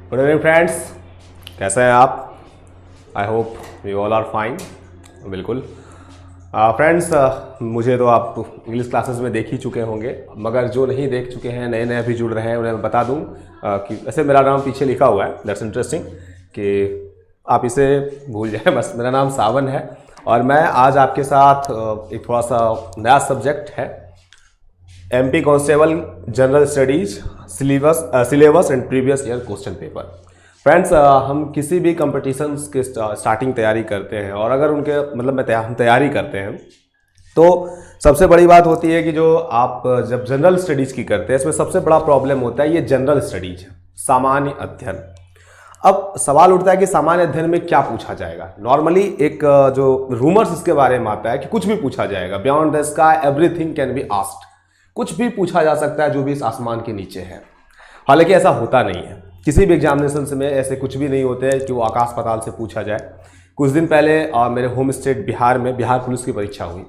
Good evening friends, कैसे हैं आप? I hope you all are fine. बिल्कुल फ्रेंड्स, मुझे तो आप इंग्लिश क्लासेस में देख ही चुके होंगे, मगर जो नहीं देख चुके हैं, नए नए अभी जुड़ रहे हैं, उन्हें मैं बता दूं कि वैसे मेरा नाम पीछे लिखा हुआ है, दैट्स इंटरेस्टिंग कि आप इसे भूल जाएं। बस मेरा नाम सावन है और मैं आज आपके साथ एक थोड़ा सा नया सब्जेक्ट है, MP constable general studies syllabus and previous year question paper. Friends, हम किसी भी कंपटीशंस के स्टार्टिंग तैयारी करते हैं और अगर उनके हम तैयारी करते हैं तो सबसे बड़ी बात होती है कि जो आप जब जनरल स्टडीज की करते हैं, इसमें सबसे बड़ा प्रॉब्लम होता है ये जनरल स्टडीज है, सामान्य अध्ययन। अब सवाल उठता है कि सामान्य अध्ययन में क्या पूछा जाएगा। नॉर्मली एक जो रूमर्स इसके बारे में आता है कि कुछ भी पूछा जाएगा, beyond the sky everything can be asked, कुछ भी पूछा जा सकता है जो भी इस आसमान के नीचे है। हालांकि ऐसा होता नहीं है, किसी भी एग्जामिनेशन में ऐसे कुछ भी नहीं होते हैं कि वो आकाश पाताल से पूछा जाए। कुछ दिन पहले मेरे होम स्टेट बिहार में बिहार पुलिस की परीक्षा हुई,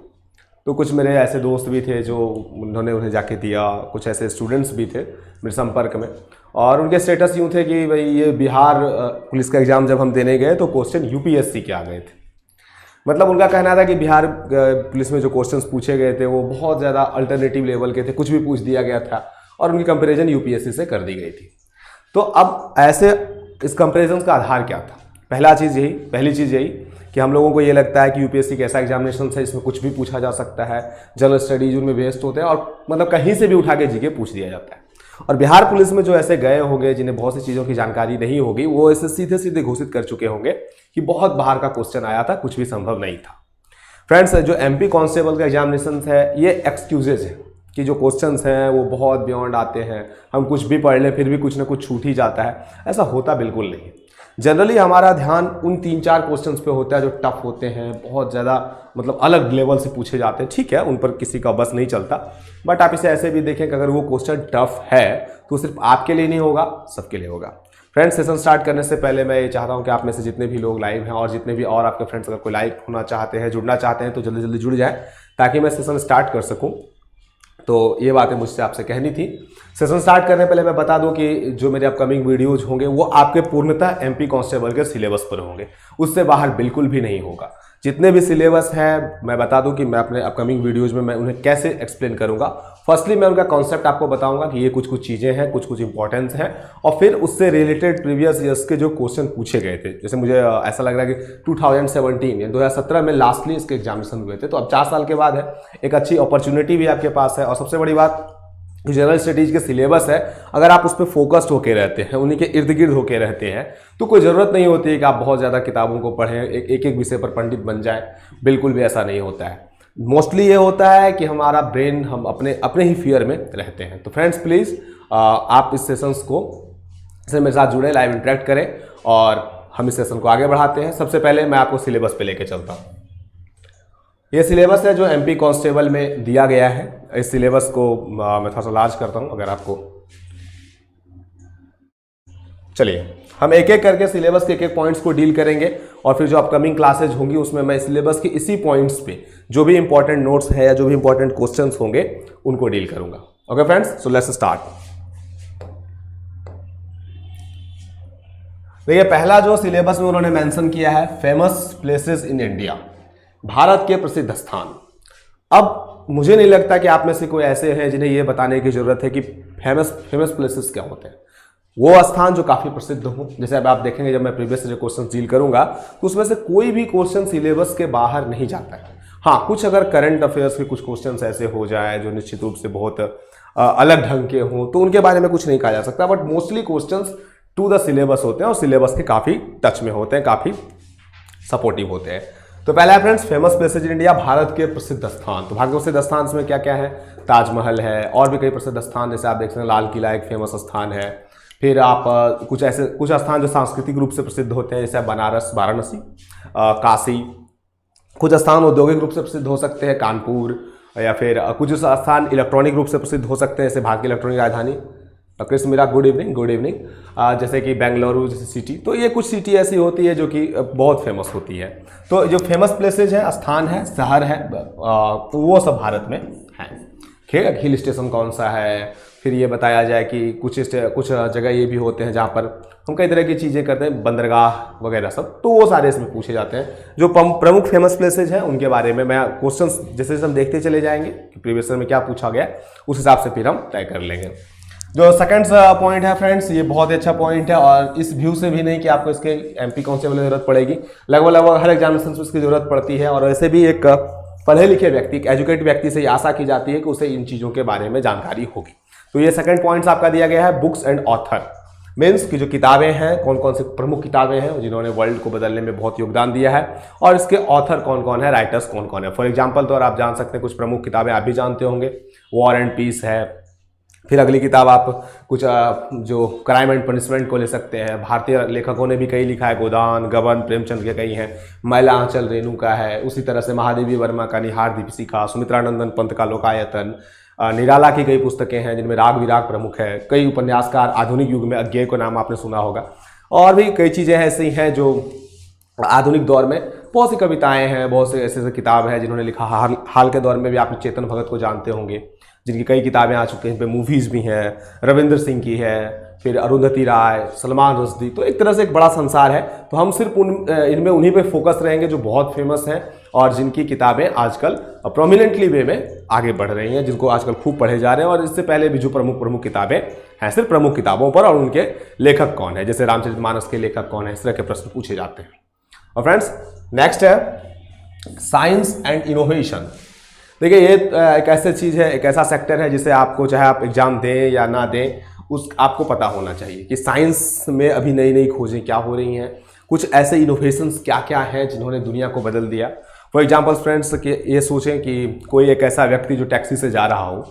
तो कुछ मेरे ऐसे दोस्त भी थे जो उन्हें जाके दिया, कुछ ऐसे स्टूडेंट्स भी थे मेरे संपर्क में, और उनके स्टेटस यूँ थे कि भाई ये बिहार पुलिस का एग्ज़ाम जब हम देने गए तो क्वेश्चन यूपीएससी के आ गए थे। मतलब उनका कहना था कि बिहार पुलिस में जो क्वेश्चंस पूछे गए थे वो बहुत ज़्यादा अल्टरनेटिव लेवल के थे, कुछ भी पूछ दिया गया था और उनकी कंपैरिजन यूपीएससी से कर दी गई थी। तो अब ऐसे इस कंपैरिजन का आधार क्या था? पहली चीज़ यही कि हम लोगों को ये लगता है कि यूपीएससी कैसा एग्जामिनेशन है, इसमें कुछ भी पूछा जा सकता है, जनरल स्टडीज उनमें बेस्ड होते हैं और मतलब कहीं से भी उठा के जीके पूछ दिया जाता है। और बिहार पुलिस में जो ऐसे गए होंगे जिन्हें बहुत सी चीज़ों की जानकारी नहीं होगी, वो ऐसे सीधे सीधे घोषित कर चुके होंगे कि बहुत बाहर का क्वेश्चन आया था, कुछ भी संभव नहीं था। फ्रेंड्स, जो एमपी कांस्टेबल का एग्जामिनेशन है ये एक्सक्यूजेज है कि जो क्वेश्चंस हैं वो बहुत बियॉन्ड आते हैं, हम कुछ भी पढ़ लें फिर भी कुछ ना कुछ छूट ही जाता है। ऐसा होता बिल्कुल नहीं। जनरली हमारा ध्यान उन 3-4 क्वेश्चंस पे होता है जो टफ होते हैं, बहुत ज़्यादा मतलब अलग लेवल से पूछे जाते हैं। ठीक है, उन पर किसी का बस नहीं चलता, बट आप इसे ऐसे भी देखें कि अगर वो क्वेश्चन टफ है तो सिर्फ आपके लिए नहीं होगा, सबके लिए होगा। फ्रेंड्स, सेशन स्टार्ट करने से पहले मैं ये चाहता हूँ कि आप में से जितने भी लोग लाइव हैं और जितने भी और आपके फ्रेंड्स अगर कोई लाइव होना चाहते हैं, जुड़ना चाहते हैं, तो जल्दी जल्दी जुड़ जाएं ताकि मैं सेशन स्टार्ट कर सकूँ। तो ये बातें मुझसे आपसे कहनी थी। सेशन स्टार्ट करने पहले मैं बता दूं कि जो मेरे अपकमिंग वीडियोज होंगे वो आपके पूर्णतः एमपी कांस्टेबल के सिलेबस पर होंगे, उससे बाहर बिल्कुल भी नहीं होगा। जितने भी सिलेबस हैं मैं बता दूं कि मैं अपने अपकमिंग वीडियोज में मैं उन्हें कैसे एक्सप्लेन करूंगा। फर्स्टली मैं उनका कॉन्सेप्ट आपको बताऊंगा कि ये कुछ चीज़ें हैं, कुछ इंपॉर्टेंस हैं, और फिर उससे रिलेटेड प्रीवियस ईयर्स के जो क्वेश्चन पूछे गए थे। जैसे मुझे ऐसा लग रहा है कि 2017 या 2017 में लास्टली इसके एग्जामिनेशन हुए थे, तो अब 4 साल के बाद है, एक अच्छी अपॉर्चुनिटी भी आपके पास है। और सबसे बड़ी बात, जनरल स्टडीज के सिलेबस है, अगर आप उस पर फोकस्ड होकर रहते हैं, उन्हीं के इर्द गिर्द होकर रहते हैं, तो कोई ज़रूरत नहीं होती है कि आप बहुत ज़्यादा किताबों को पढ़ें, एक एक विषय पर पंडित बन जाएं। बिल्कुल भी ऐसा नहीं होता है। मोस्टली ये होता है कि हमारा ब्रेन, हम अपने ही फियर में रहते हैं। तो फ्रेंड्स, प्लीज़ आप इस सेशंस से मेरे साथ जुड़े, लाइव इंटरेक्ट करें और हम इस सेशन को आगे बढ़ाते हैं। सबसे पहले मैं आपको सिलेबस पे लेके चलता हूँ। ये सिलेबस है जो एमपी कांस्टेबल में दिया गया है। इस सिलेबस को मैं थोड़ा सा लार्ज करता हूं, अगर आपको, चलिए हम एक एक करके सिलेबस के एक एक पॉइंट्स को डील करेंगे और फिर जो अपकमिंग क्लासेज होंगी उसमें मैं सिलेबस के इसी पॉइंट्स पे जो भी इंपॉर्टेंट नोट्स है या जो भी इंपॉर्टेंट क्वेश्चंस होंगे उनको डील करूंगा। Okay friends, so let's start. देखिए, पहला जो सिलेबस में उन्होंने मेंशन किया है, famous places in India, Bharat के प्रसिद्ध स्थान। अब मुझे नहीं लगता कि आप में से कोई ऐसे हैं जिन्हें यह बताने की जरूरत है कि फेमस प्लेसेस क्या होते हैं। वो स्थान जो काफी प्रसिद्ध हो, जैसे अब आप देखेंगे जब मैं प्रीवियस जो क्वेश्चन डील करूंगा तो उसमें से कोई भी क्वेश्चन सिलेबस के बाहर नहीं जाता है। हाँ, कुछ अगर करंट अफेयर्स के कुछ क्वेश्चन ऐसे हो जाए जो निश्चित रूप से बहुत अलग ढंग के हों तो उनके बारे में कुछ नहीं कहा जा सकता, but mostly question to the syllabus होते हैं और सिलेबस के काफी टच में होते हैं, काफी सपोर्टिव होते हैं। तो पहला है friends, famous places in India, Bharat के प्रसिद्ध स्थान। तो भारत के प्रसिद्ध स्थान में क्या क्या है? ताजमहल है और भी कई प्रसिद्ध स्थान, जैसे आप देख सकते हैं लाल किला एक फेमस स्थान है। फिर आप कुछ स्थान जो सांस्कृतिक रूप से प्रसिद्ध होते हैं, जैसे बनारस, वाराणसी, काशी। कुछ स्थान औद्योगिक रूप से प्रसिद्ध हो सकते हैं, कानपुर, या फिर कुछ स्थान इलेक्ट्रॉनिक रूप से प्रसिद्ध हो सकते हैं, जैसे भारत की इलेक्ट्रॉनिक राजधानी कृष्ण मीरा, गुड इवनिंग, जैसे कि बेंगलुरु जैसी सिटी। तो ये कुछ सिटी ऐसी होती है जो कि बहुत फेमस होती है। तो जो फेमस प्लेसेज है, स्थान है, शहर है, तो वो सब भारत में है। ठीक है, हिल स्टेशन कौन सा है, फिर ये बताया जाए कि कुछ जगह ये भी होते हैं जहाँ पर हम कई तरह की चीज़ें करते हैं, बंदरगाह वगैरह सब, तो वो सारे इसमें पूछे जाते हैं। जो प्रमुख फेमस प्लेसेज हैं उनके बारे में मैं क्वेश्चंस जैसे जैसे हम देखते चले जाएंगे कि प्रीवियस ईयर में क्या पूछा गया, उस हिसाब से फिर हम तय कर लेंगे। जो सेकंड पॉइंट है फ्रेंड्स, ये बहुत ही अच्छा पॉइंट है, और इस व्यू से भी नहीं कि आपको इसके एमपी कांस्टेबल की जरूरत पड़ेगी, लगभग हर एग्जामिनेशन में इसकी जरूरत पड़ती है। और वैसे भी एक पढ़े लिखे व्यक्ति, एक एजुकेटेड व्यक्ति से आशा की जाती है कि उसे इन चीज़ों के बारे में जानकारी होगी। तो ये सेकंड पॉइंट्स आपका दिया गया है, बुक्स एंड ऑथर, मीन्स की जो किताबें हैं, कौन कौन सी प्रमुख किताबें हैं जिन्होंने वर्ल्ड को बदलने में बहुत योगदान दिया है, और इसके ऑथर कौन कौन है, राइटर्स कौन कौन है। फॉर एग्जाम्पल तो आप जान सकते हैं कुछ प्रमुख किताबें आप भी जानते होंगे, वॉर एंड पीस है। फिर अगली किताब आप कुछ जो क्राइम एंड पनिशमेंट को ले सकते हैं, भारतीय लेखकों ने भी कई लिखा है, गोदान, गबन, प्रेमचंद के कई हैं, मैला आंचल रेणु का है, उसी तरह से महादेवी वर्मा का निहार दीपशिखा, सुमित्रानंदन पंत का लोकायतन, निराला की कई पुस्तकें हैं जिनमें राग विराग प्रमुख है, कई उपन्यासकार, आधुनिक युग में अज्ञेय को नाम आपने सुना होगा, और भी कई चीज़ें ऐसी हैं जो आधुनिक दौर में बहुत सी कविताएं हैं, बहुत से ऐसे किताब हैं जिन्होंने लिखा। हाल के दौर में भी आप चेतन भगत को जानते होंगे जिनकी कई किताबें आ चुकी हैं, इन पर मूवीज़ भी हैं, रविंद्र सिंह की है, फिर अरुंधति राय, सलमान रुश्दी, तो एक तरह से एक बड़ा संसार है। तो हम सिर्फ इनमें उन्हीं पे फोकस रहेंगे जो बहुत फेमस हैं और जिनकी किताबें आजकल प्रोमिनेंटली वे में आगे बढ़ रही हैं, जिनको आजकल खूब पढ़े जा रहे हैं। और इससे पहले भी जो प्रमुख किताबें हैं सिर्फ प्रमुख किताबों पर, और उनके लेखक कौन है, जैसे रामचरितमानस के लेखक कौन है, इस तरह के प्रश्न पूछे जाते हैं। और फ्रेंड्स नेक्स्ट है साइंस एंड इनोवेशन। देखिए ये एक ऐसी चीज़ है, एक ऐसा सेक्टर है जिसे आपको चाहे आप एग्जाम दें या ना दें, आपको पता होना चाहिए कि साइंस में अभी नई नई खोजें क्या हो रही हैं, कुछ ऐसे इनोवेशंस क्या क्या हैं जिन्होंने दुनिया को बदल दिया। फॉर एग्जांपल फ्रेंड्स कि ये सोचें कि कोई एक ऐसा व्यक्ति जो टैक्सी से जा रहा हो,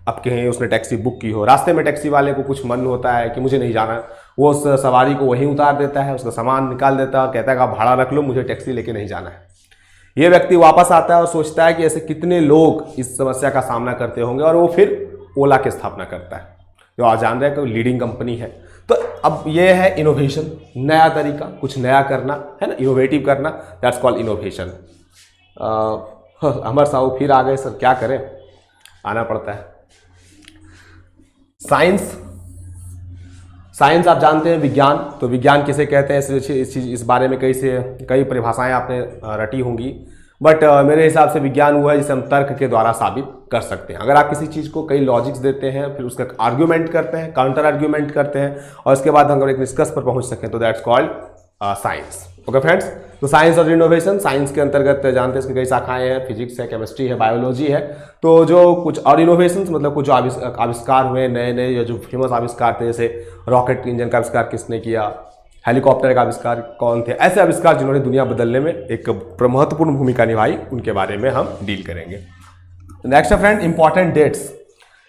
अब कहीं उसने टैक्सी बुक की हो, रास्ते में टैक्सी वाले को कुछ मन होता है कि मुझे नहीं जाना, वो उस सवारी को वहीं उतार देता है, उसका सामान निकाल देता है, कहता है कि आप भाड़ा रख लो, मुझे टैक्सी लेके नहीं जाना है। ये व्यक्ति वापस आता है और सोचता है कि ऐसे कितने लोग इस समस्या का सामना करते होंगे, और वो फिर ओला की स्थापना करता है, जो आज जान रहे हैं कि लीडिंग कंपनी है। तो अब ये है इनोवेशन, नया तरीका, कुछ नया करना है ना, इनोवेटिव करना, दैट्स कॉल्ड इनोवेशन। अमर साहू फिर आ गए सर, क्या करें, आना पड़ता है। साइंस आप जानते हैं विज्ञान, तो विज्ञान किसे कहते हैं, इस बारे में कई परिभाषाएं आपने रटी होंगी, बट मेरे हिसाब से विज्ञान वो है जिसे हम तर्क के द्वारा साबित कर सकते हैं। अगर आप किसी चीज़ को कई लॉजिक्स देते हैं, फिर उसका आर्ग्यूमेंट करते हैं, काउंटर आर्ग्यूमेंट करते हैं, और इसके बाद हम एक निष्कर्ष पर पहुंच सकें, तो that's called science. Okay friends, तो साइंस और इनोवेशन, साइंस के अंतर्गत जानते हैं इसकी कई शाखाएं हैं, फिजिक्स है, केमिस्ट्री है, बायोलॉजी है। तो जो कुछ और इनोवेशन मतलब कुछ जो आविष्कार हुए नए नए, या जो फेमस आविष्कार थे, जैसे रॉकेट इंजन का आविष्कार किसने किया, हेलीकॉप्टर का आविष्कार कौन थे, ऐसे आविष्कार जिन्होंने दुनिया बदलने में एक महत्वपूर्ण भूमिका निभाई, उनके बारे में हम डील करेंगे। नेक्स्ट है फ्रेंड इंपॉर्टेंट डेट्स।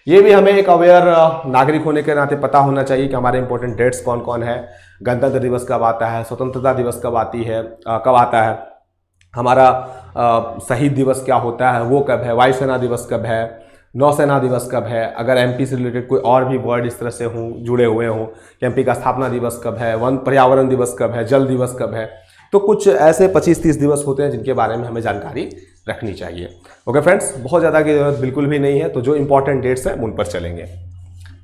ये भी हमें एक अवेयर नागरिक होने के नाते पता होना चाहिए कि हमारे इंपॉर्टेंट डेट्स कौन कौन है। गणतंत्र दिवस कब आता है, स्वतंत्रता दिवस कब आता है, हमारा शहीद दिवस क्या होता है, वो कब है, वायुसेना दिवस कब है, नौसेना दिवस कब है, अगर एमपी से रिलेटेड कोई और भी वर्ड इस तरह से हों, जुड़े हुए हों, एमपी का स्थापना दिवस कब है, वन पर्यावरण दिवस कब है, जल दिवस कब है, तो कुछ ऐसे 25-30 दिवस होते हैं जिनके बारे में हमें जानकारी रखनी चाहिए। ओके फ्रेंड्स, बहुत ज़्यादा की जरूरत बिल्कुल भी नहीं है, तो जो इंपॉर्टेंट डेट्स हैं उन पर चलेंगे।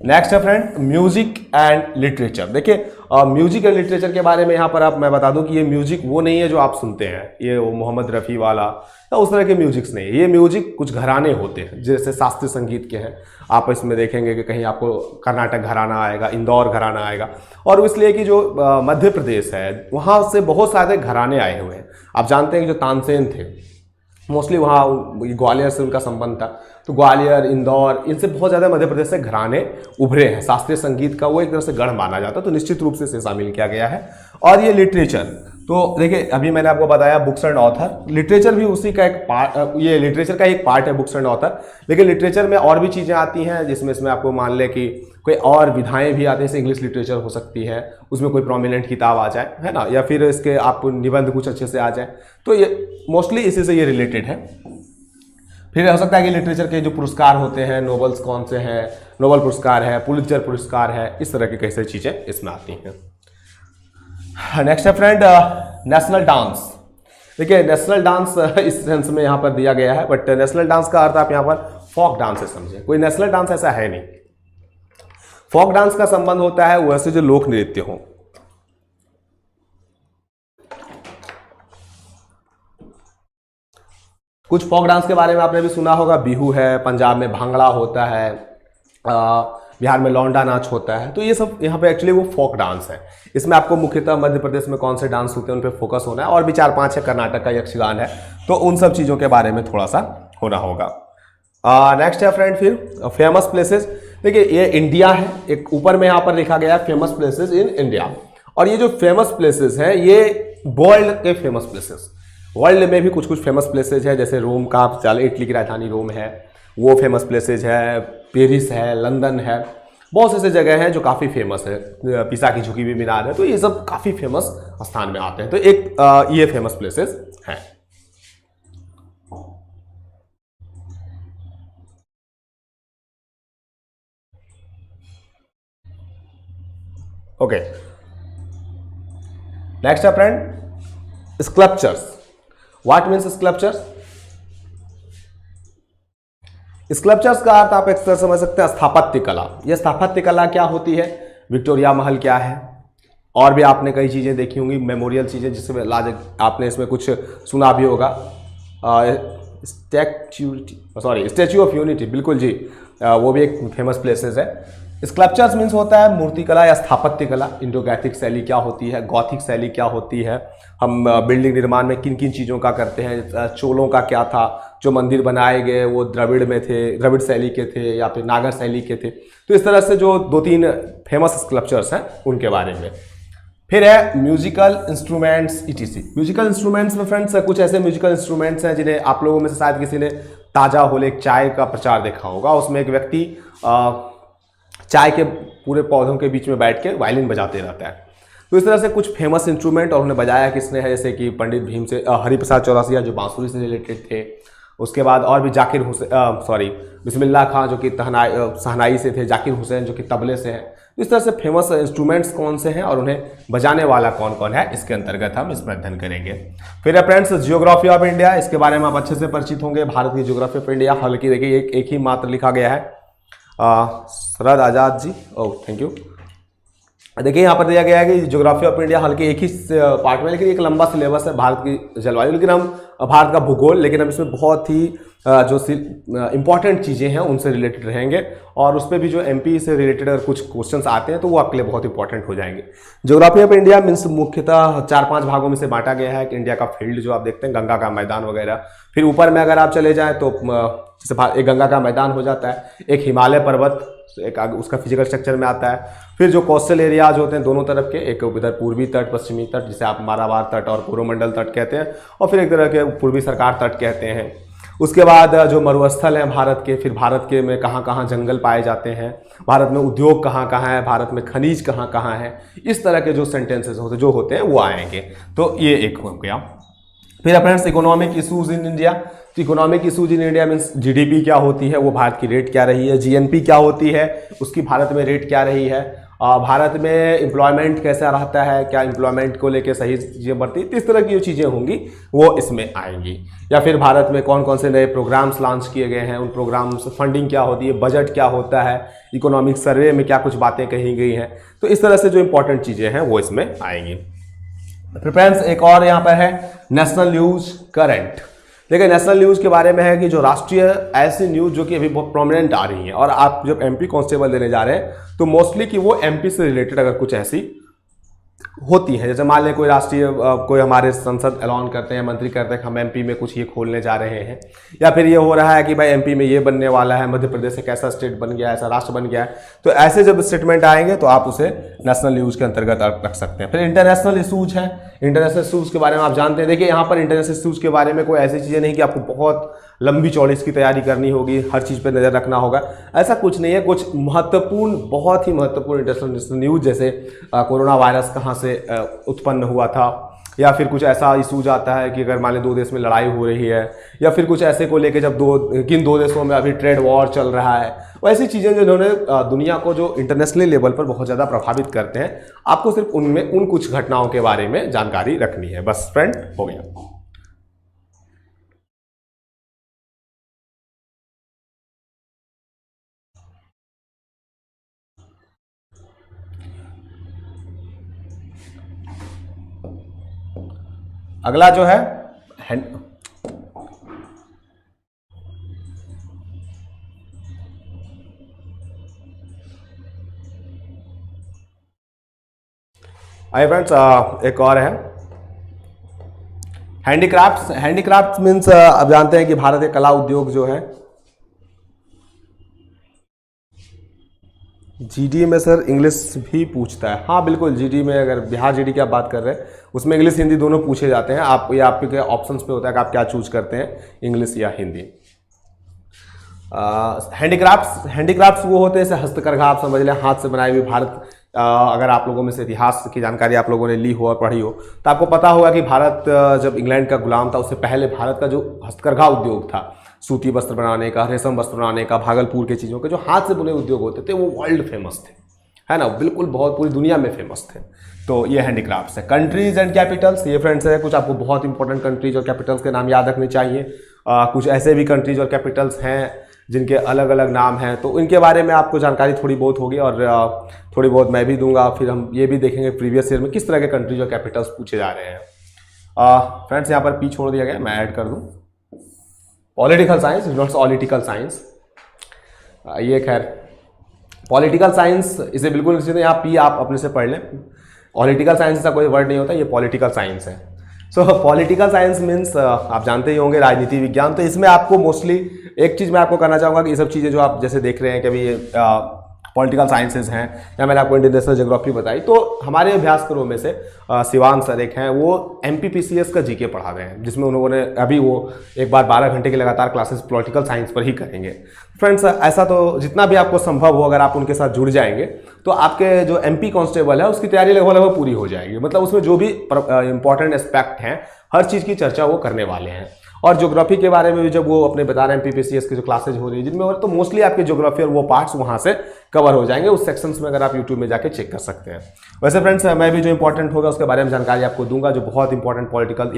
नेक्स्ट है फ्रेंड म्यूजिक एंड लिटरेचर। देखिए म्यूजिक एंड लिटरेचर के बारे में यहाँ पर मैं बता दूं कि ये म्यूजिक वो नहीं है जो आप सुनते हैं, ये वो मोहम्मद रफ़ी वाला या उस तरह के म्यूजिक्स नहीं है। ये म्यूजिक कुछ घराने होते हैं, जैसे शास्त्रीय संगीत के हैं, आप इसमें देखेंगे कि कहीं आपको कर्नाटक घराना आएगा, इंदौर घराना आएगा, और इसलिए कि जो मध्य प्रदेश है वहाँ से बहुत सारे घराने आए हुए हैं। आप जानते हैं कि जो तानसेन थे मोस्टली वहाँ ग्वालियर से उनका संबंध था, तो ग्वालियर, इंदौर, इनसे बहुत ज़्यादा मध्य प्रदेश से घराने उभरे हैं। शास्त्रीय संगीत का वो एक तरह से गढ़ माना जाता है, तो निश्चित रूप से इसे शामिल किया गया है। और ये लिटरेचर, तो देखिए अभी मैंने आपको बताया बुक्स एंड ऑथर, लिटरेचर भी उसी का एक पार्ट, ये लिटरेचर का एक पार्ट है बुक्स एंड ऑथर। लेकिन लिटरेचर में और भी चीज़ें आती हैं, जिसमें इसमें आपको मान लें कि कोई और विधाएं भी आती हैं, जैसे इंग्लिश लिटरेचर हो सकती है, उसमें कोई प्रोमिनेंट किताब आ जाए, है ना, या फिर इसके आप निबंध कुछ अच्छे से आ जाए, तो ये मोस्टली इसी से ये रिलेटेड है। फिर हो सकता है कि लिटरेचर के जो पुरस्कार होते हैं, नोबल्स कौन से हैं, नोबल पुरस्कार है, पुलित्जर पुरस्कार है, इस तरह की कई सारी चीज़ें इसमें आती हैं। नेक्स्ट है फ्रेंड नेशनल डांस। देखिए नेशनल डांस इस सेंस में यहाँ पर दिया गया है, बट नेशनल डांस का अर्थ आप यहाँ पर फोक डांस से समझें, कोई नेशनल डांस ऐसा है नहीं। फोक डांस का संबंध होता है वैसे जो लोक नृत्य हो। कुछ फोक डांस के बारे में आपने भी सुना होगा, बिहू है, पंजाब में भांगड़ा होता है, बिहार में लौंडा नाच होता है। तो ये सब यहाँ पे एक्चुअली वो फोक डांस है। इसमें आपको मुख्यतः मध्य प्रदेश में कौन से डांस होते हैं उन पे फोकस होना है, और भी 4-5 है, कर्नाटक का यक्षगान है, तो उन सब चीज़ों के बारे में थोड़ा सा होना होगा। नेक्स्ट है फ्रेंड फिर फेमस प्लेसेस। देखिए ये इंडिया है, एक ऊपर में यहाँ पर लिखा गया है फेमस प्लेसेस इन इंडिया, और ये जो फेमस प्लेसेस हैं ये वर्ल्ड के फेमस प्लेसेस, वर्ल्ड में भी कुछ कुछ फेमस प्लेसेज है, जैसे रोम का आप चल, इटली की राजधानी रोम है, वो फेमस प्लेसेज है, पेरिस है, लंदन है, बहुत से ऐसे जगह हैं जो काफ़ी फेमस है, पिसा की झुकी हुई मीनार है, तो ये सब काफ़ी फेमस स्थान में आते हैं। तो एक ये फेमस प्लेसेस हैं। ओके, नेक्स्ट है friend sculptures. What means sculptures? Sculptures का अर्थ आप एक तरह समझ सकते हैं स्थापत्य कला। यह स्थापत्य कला क्या होती है? विक्टोरिया महल क्या है, और भी आपने कई चीज़ें देखी होंगी, मेमोरियल चीज़ें, जिसमें आपने इसमें कुछ सुना भी होगा। स्टैच्यू ऑफ यूनिटी, बिल्कुल जी, वो भी एक फेमस प्लेसेस है। स्कल्पचर्स मीन्स होता है मूर्ति कला या स्थापत्य कला। इंडो गैथिक शैली क्या होती है, गॉथिक शैली क्या होती है, हम बिल्डिंग निर्माण में किन किन चीज़ों का करते हैं, चोलों का क्या था, जो मंदिर बनाए गए वो द्रविड़ में थे, द्रविड़ शैली के थे या फिर नागर शैली के थे। तो इस तरह से जो 2-3 फेमस स्कल्पचर्स हैं उनके बारे में। फिर है musical instruments etc. Musical instruments में फ्रेंड्स कुछ ऐसे म्यूजिकल इंस्ट्रूमेंट्स हैं जिन्हें आप लोगों में से शायद किसी ने ताजा होले चाय का प्रचार देखा होगा। उसमें एक व्यक्ति चाय के पूरे पौधों के बीच में बैठ के वायलिन बजाते रहता है। तो इस तरह से कुछ फेमस इंस्ट्रूमेंट और उन्होंने बजाया किसने है, जैसे कि पंडित भीम से हरिप्रसाद चौरसिया जो बांसुरी से रिलेटेड थे। उसके बाद और भी जाकिर हुसैन, बिस्मिल्लाह खां जो कि शहनाई से थे, जाकिर हुसैन जो कि तबले से हैं। तो इस तरह से फेमस इंस्ट्रूमेंट्स कौन से हैं और उन्हें बजाने वाला कौन कौन है, इसके अंतर्गत हम इसमें अध्ययन करेंगे। फिर फ्रेंड्स जियोग्राफी ऑफ इंडिया, इसके बारे में आप अच्छे से परिचित होंगे। भारत की जियोग्राफी ऑफ इंडिया, हालांकि देखिए एक ही मात्र लिखा गया है। सरद Azad ji, oh thank you. देखिए यहाँ पर दिया गया है कि ज्योग्राफी ऑफ इंडिया, हालांकि एक ही पार्ट में, लेकिन एक लंबा सिलेबस है भारत की जलवायु, लेकिन हम भारत का भूगोल, लेकिन हम इसमें बहुत ही जो इंपॉर्टेंट चीज़ें हैं उनसे रिलेटेड रहेंगे, और उस पर भी जो एमपी से रिलेटेड अगर कुछ क्वेश्चंस आते हैं तो वो आपके लिए बहुत इंपॉर्टेंट हो जाएंगे। ज्योग्राफी ऑफ इंडिया मीन्स मुख्यतः 4-5 भागों में से बांटा गया है। कि इंडिया का फील्ड जो आप देखते हैं, गंगा का मैदान वगैरह, फिर ऊपर में अगर आप चले जाएँ तो जैसे एक गंगा का मैदान हो जाता है, एक हिमालय पर्वत एक उसका फिजिकल स्ट्रक्चर में आता है, फिर जो कोस्टल एरियाज होते हैं दोनों तरफ के, एक इधर पूर्वी तट, पश्चिमी तट, जिसे आप मालाबार तट और कोरोमंडल तट कहते हैं, और फिर एक तरह के पूर्वी सरकार तट कहते हैं। उसके बाद जो मरुस्थल हैं भारत के, फिर भारत के में कहाँ कहाँ जंगल पाए जाते हैं, भारत में उद्योग कहाँ कहाँ है, भारत में खनिज कहाँ कहाँ है, इस तरह के जो सेंटेंसेस होते हैं वो आएंगे। तो ये एक हो गया। फिर friends economic issues in India. तो economic issues in India means GDP क्या होती है, वो भारत की रेट क्या रही है, जीएनपी क्या होती है, उसकी भारत में रेट क्या रही है, भारत में एम्प्लॉयमेंट कैसा रहता है, क्या एम्प्लॉयमेंट को लेकर सही चीज़ें बढ़ती, तो इस तरह की जो चीज़ें होंगी वो इसमें आएंगी। या फिर भारत में कौन कौन से नए प्रोग्राम्स लॉन्च किए गए हैं, उन प्रोग्राम्स फंडिंग क्या होती है, बजट क्या होता है, इकोनॉमिक सर्वे में क्या कुछ बातें कही गई हैं, तो इस तरह से जो इंपॉर्टेंट चीज़ें हैं वो इसमें आएंगी। फ्रेंड्स एक और यहाँ पर है नेशनल न्यूज करंट। देखिए नेशनल न्यूज़ के बारे में है कि जो राष्ट्रीय ऐसी न्यूज़ जो कि अभी बहुत प्रोमिनेंट आ रही हैं, और आप जब एमपी कांस्टेबल देने जा रहे हैं तो मोस्टली कि वो एमपी से रिलेटेड अगर कुछ ऐसी होती है, जैसे मान लें कोई राष्ट्रीय कोई हमारे संसद ऐलान करते हैं, मंत्री करते हैं कि हम एमपी में कुछ ये खोलने जा रहे हैं, या फिर ये हो रहा है कि भाई एमपी में ये बनने वाला है, मध्य प्रदेश एक ऐसा स्टेट बन गया है, ऐसा राष्ट्र बन गया है, तो ऐसे जब स्टेटमेंट आएंगे तो आप उसे नेशनल न्यूज़ के अंतर्गत रख सकते हैं। फिर इंटरनेशनल इशूज हैं। इंटरनेशनल इशूज के बारे में आप जानते हैं। देखिए यहाँ पर इंटरनेशनल इशूज के बारे में कोई ऐसी चीज़ें नहीं कि आपको बहुत लंबी चौड़ी इसकी तैयारी करनी होगी, हर चीज़ पर नज़र रखना होगा, ऐसा कुछ नहीं है। कुछ महत्वपूर्ण, बहुत ही महत्वपूर्ण इंटरनेशनल न्यूज़, जैसे कोरोना वायरस कहाँ से उत्पन्न हुआ था, या फिर कुछ ऐसा इशूज आता है कि अगर मान लें 2 देश में लड़ाई हो रही है, या फिर कुछ ऐसे को लेके जब किन 2 देशों में अभी ट्रेड वॉर चल रहा है, वैसी चीज़ें जो इन्होंने दुनिया को जो इंटरनेशनल लेवल पर बहुत ज़्यादा प्रभावित करते हैं, आपको सिर्फ उनमें उन कुछ घटनाओं के बारे में जानकारी रखनी है। बस फ्रेंड, हो गया। अगला जो है आइए फ्रेंड्स, एक और है हैंडीक्राफ्ट्स। हैंडीक्राफ्ट्स मीन्स अब जानते हैं कि भारत के कला उद्योग जो है, जीडी में सर इंग्लिश भी पूछता है। हाँ बिल्कुल, जीडी में अगर बिहार जीडी की आप बात कर रहे हैं उसमें इंग्लिश हिंदी दोनों पूछे जाते हैं। आप ये आपके ऑप्शंस पे होता है कि आप क्या चूज करते हैं, इंग्लिश या हिंदी। हैंडीक्राफ्ट्स वो होते हैं जैसे हस्तकरघा, आप समझ लें, हाथ से बनाई हुई। भारत अगर आप लोगों में से इतिहास की जानकारी आप लोगों ने ली हो और पढ़ी हो तो आपको पता होगा कि भारत जब इंग्लैंड का गुलाम था उससे पहले भारत का जो हस्तकरघा उद्योग था, सूती वस्त्र बनाने का, रेशम वस्त्र बनाने का, भागलपुर के चीज़ों के जो हाथ से बुने उद्योग होते थे वो वर्ल्ड फेमस थे, है ना, बिल्कुल बहुत पूरी दुनिया में फेमस थे। तो ये हैंडीक्राफ्ट्स है। कंट्रीज एंड कैपिटल्स, ये फ्रेंड्स है कुछ आपको बहुत इंपॉर्टेंट कंट्रीज और कैपिटल्स के नाम याद रखने चाहिए। कुछ ऐसे भी कंट्रीज और कैपिटल्स हैं जिनके अलग अलग नाम हैं, तो इनके बारे में आपको जानकारी थोड़ी बहुत होगी और थोड़ी बहुत मैं भी दूंगा। फिर हम ये भी देखेंगे प्रीवियस ईयर में किस तरह के कंट्रीज और कैपिटल्स पूछे जा रहे हैं। फ्रेंड्स यहाँ पर पी छोड़ दिया गया, मैं ऐड कर दूँ। Political science is not political science, ये खैर पॉलिटिकल साइंस इसे बिल्कुल निश्चित है, यहाँ पी आप अपने से पढ़ लें। पॉलिटिकल साइंस का कोई वर्ड नहीं होता, ये पॉलिटिकल साइंस है। सो पॉलिटिकल साइंस मीन्स आप जानते ही होंगे राजनीति विज्ञान। तो इसमें आपको मोस्टली एक चीज़ मैं आपको करना चाहूँगा कि ये सब चीज़ें जो आप जैसे देख रहे हैं कि अभी पॉलिटिकल साइंसेज हैं या मैंने आपको इंटरनेशनल ज्योग्राफी बताई, तो हमारे अभ्यासकरों में से शिवान सर एक हैं, वो MPPCS का जीके पढ़ा रहे हैं, जिसमें उन्होंने अभी वो एक बार 12 घंटे की लगातार क्लासेस पॉलिटिकल साइंस पर ही करेंगे। फ्रेंड्स ऐसा तो जितना भी आपको संभव हो अगर आप उनके साथ जुड़ जाएंगे तो आपके जो MP कांस्टेबल है उसकी तैयारी लगभग पूरी हो जाएगी। मतलब उसमें जो भी इंपॉर्टेंट एस्पेक्ट हैं हर चीज़ की चर्चा वो करने वाले हैं। और ज्योग्राफी के बारे में भी जब वो अपने बता रहे हैं MPPCS की जो क्लासेज हो रही है जिनमें, तो मोस्टली आपके ज्योग्राफी और वो पार्ट्स वहाँ से कवर हो जाएंगे उस सेक्शंस में, अगर आप यूट्यूब में जाके चेक कर सकते हैं। वैसे फ्रेंड्स मैं भी जो इंपॉर्टेंट होगा उसके बारे में जानकारी आपको दूंगा, जो बहुत इंपॉर्टेंट पॉलिटिकल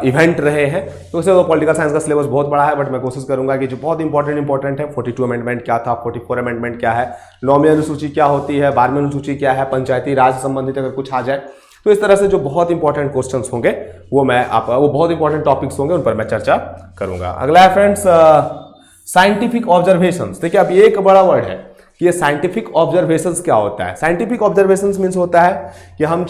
इवेंट रहे हैं। तो उससे तो पॉलिटिकल साइंस का सिलेबस बहुत बड़ा है, बट मैं कोशिश करूंगा कि जो बहुत इंपॉर्टेंट है, 42 अमेंडमेंट क्या था, 44 अमेंडमेंट क्या है, 9वीं अनुसूची क्या होती है, 12वीं अनुसूची क्या है, पंचायती राज संबंधित अगर कुछ आ जाए, तो इस तरह से जो बहुत इंपॉर्टेंट क्वेश्चंस होंगे वो बहुत इंपॉर्टेंट टॉपिक्स होंगे उन पर मैं चर्चा करूंगा। अगला है फ्रेंड्स साइंटिफिक ऑब्जर्वेशंस। देखिए अब ये एक बड़ा वर्ड है कि ये साइंटिफिक ऑब्जर्वेशंस क्या होता है। साइंटिफिक ऑब्जर्वेशंस मीन्स होता है कि हम उन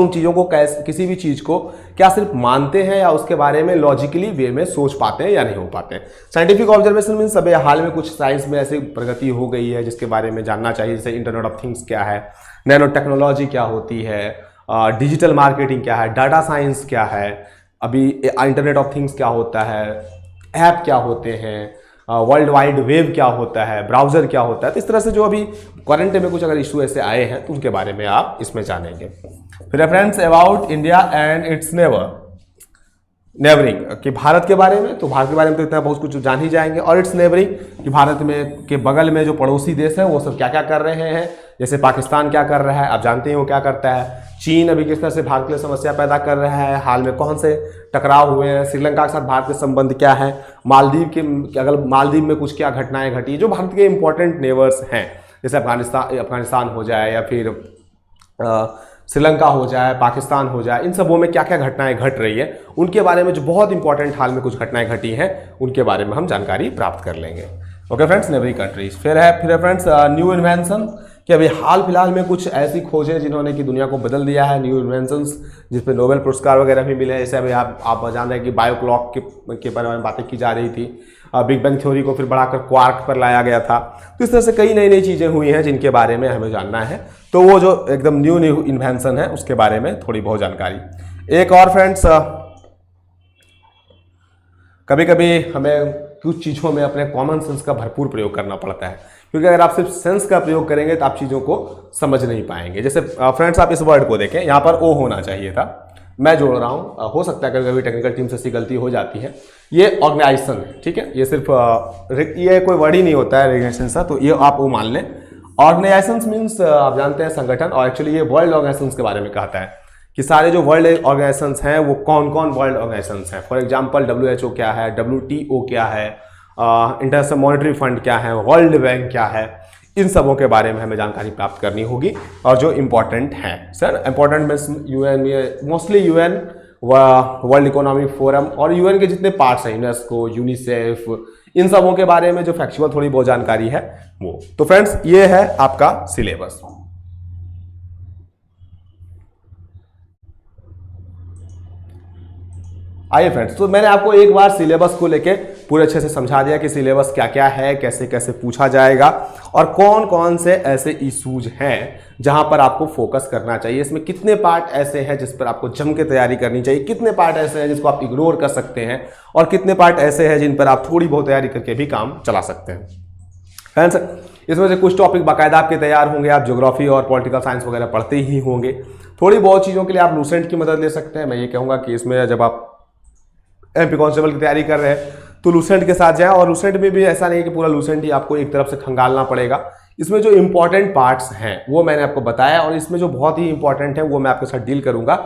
चीज़ों को किसी भी चीज़ को क्या सिर्फ मानते हैं या उसके बारे में लॉजिकली वे में सोच पाते हैं या नहीं हो पाते हैं। साइंटिफिक ऑब्जर्वेशन मीन्स अभी हाल में कुछ साइंस में ऐसी प्रगति हो गई है जिसके बारे में जानना चाहिए, जैसे इंटरनेट ऑफ थिंग्स क्या है, नैनो टेक्नोलॉजी क्या होती है, डिजिटल मार्केटिंग क्या है, डाटा साइंस क्या है, अभी इंटरनेट ऑफ थिंग्स क्या होता है, ऐप क्या होते हैं, वर्ल्ड वाइड वेब क्या होता है, ब्राउज़र क्या होता है। तो इस तरह से जो अभी करंट में कुछ अगर इशू ऐसे आए हैं तो उनके बारे में आप इसमें जानेंगे। फिर friends about India and it's neighbouring कि भारत के बारे में, तो भारत के बारे में तो इतना बहुत कुछ जान ही जाएंगे। और इट्स नेबरिंग कि भारत में के बगल में जो पड़ोसी देश है वो सब क्या क्या कर रहे हैं, जैसे पाकिस्तान क्या कर रहा है, आप जानते हैं वो क्या करता है, चीन अभी किस तरह से भारत के लिए समस्या पैदा कर रहा है, हाल में कौन से टकराव हुए हैं, श्रीलंका के साथ भारत के संबंध क्या है, मालदीव में कुछ क्या घटनाएं घटी, जो भारत के इंपॉर्टेंट नेबर्स हैं, जैसे अफगानिस्तान हो जाए या फिर श्रीलंका हो जाए, पाकिस्तान हो जाए, इन सबों में क्या क्या घटनाएं घट रही है उनके बारे में, जो बहुत इंपॉर्टेंट हाल में कुछ घटनाएं घटी हैं उनके बारे में हम जानकारी प्राप्त कर लेंगे। Okay friends, neighbouring countries. फिर है फ्रेंड्स न्यू इन्वेंशन कि अभी हाल फिलहाल में कुछ ऐसी खोजें जिन्होंने कि दुनिया को बदल दिया है, न्यू इन्वेंशंस जिस पे नोबेल पुरस्कार वगैरह भी मिले हैं। जैसे अभी आप जान रहे हैं कि बायो क्लॉक के बारे में बातें की जा रही थी, बिग बैंग थ्योरी को फिर बढ़ाकर क्वार्क पर लाया गया था। तो इस तरह से कई नई नई चीज़ें हुई हैं जिनके बारे में हमें जानना है, तो वो जो एकदम न्यू इन्वेंशन है उसके बारे में थोड़ी बहुत जानकारी। एक और फ्रेंड्स, कभी कभी हमें कुछ चीज़ों में अपने कॉमन सेंस का भरपूर प्रयोग करना पड़ता है, क्योंकि अगर आप सिर्फ सेंस का प्रयोग करेंगे तो आप चीज़ों को समझ नहीं पाएंगे। जैसे फ्रेंड्स आप इस वर्ड को देखें, यहाँ पर ओ होना चाहिए था, मैं जोड़ रहा हूँ, हो सकता है कभी कभी टेक्निकल टीम से ऐसी गलती हो जाती है। ये ऑर्गेनाइजेशन है, ठीक है, ये सिर्फ ये कोई वर्ड ही नहीं होता है ऑर्गेनाइजेशन सा, तो ये आप वो मान लें। ऑर्गेनाइजेशन मीन्स आप जानते हैं संगठन, और एक्चुअली ये वर्ल्ड ऑर्गेनाइजेशन के बारे में कहता है कि सारे जो वर्ल्ड ऑर्गेनाइजेशंस हैं वो कौन कौन वर्ल्ड ऑर्गेनाइजेशंस हैं। फॉर एग्जांपल WHO क्या है, WTO क्या है, इंटरनेशनल मॉनेटरी फंड क्या है, वर्ल्ड बैंक क्या है, इन सबों के बारे में हमें जानकारी प्राप्त करनी होगी और जो इम्पोर्टेंट हैं। Sir important means UN, mostly UN, world economic forum और यूएन के जितने पार्ट्स हैं, यूनेस्को, यूनिसेफ, इन सबों के बारे में जो फैक्चुअल थोड़ी बहुत जानकारी है वो। तो फ्रेंड्स ये है आपका सिलेबस। आइए फ्रेंड्स, तो मैंने आपको एक बार सिलेबस को लेके पूरे अच्छे से समझा दिया कि सिलेबस क्या क्या है, कैसे कैसे पूछा जाएगा और कौन कौन से ऐसे इशूज हैं जहां पर आपको फोकस करना चाहिए। इसमें कितने पार्ट ऐसे हैं जिस पर आपको जम के तैयारी करनी चाहिए, कितने पार्ट ऐसे हैं जिसको आप इग्नोर कर सकते हैं और कितने पार्ट ऐसे हैं जिन पर आप थोड़ी बहुत तैयारी करके भी काम चला सकते हैं। फ्रेंड्स इसमें से कुछ टॉपिक बाकायदा आपके तैयार होंगे, आप ज्योग्राफी और पॉलिटिकल साइंस वगैरह पढ़ते ही होंगे। थोड़ी बहुत चीज़ों के लिए आप लूसेंट की मदद ले सकते हैं। मैं ये कहूँगा कि इसमें जब आप एमपी कांस्टेबल की तैयारी कर रहे हैं तो लूसेंट के साथ जाएं, और लूसेंट में भी ऐसा नहीं है कि पूरा लूसेंट ही आपको एक तरफ से खंगालना पड़ेगा। इसमें जो इंपॉर्टेंट पार्ट्स हैं वो मैंने आपको बताया और इसमें जो बहुत ही इंपॉर्टेंट है वो मैं आपके साथ डील करूंगा,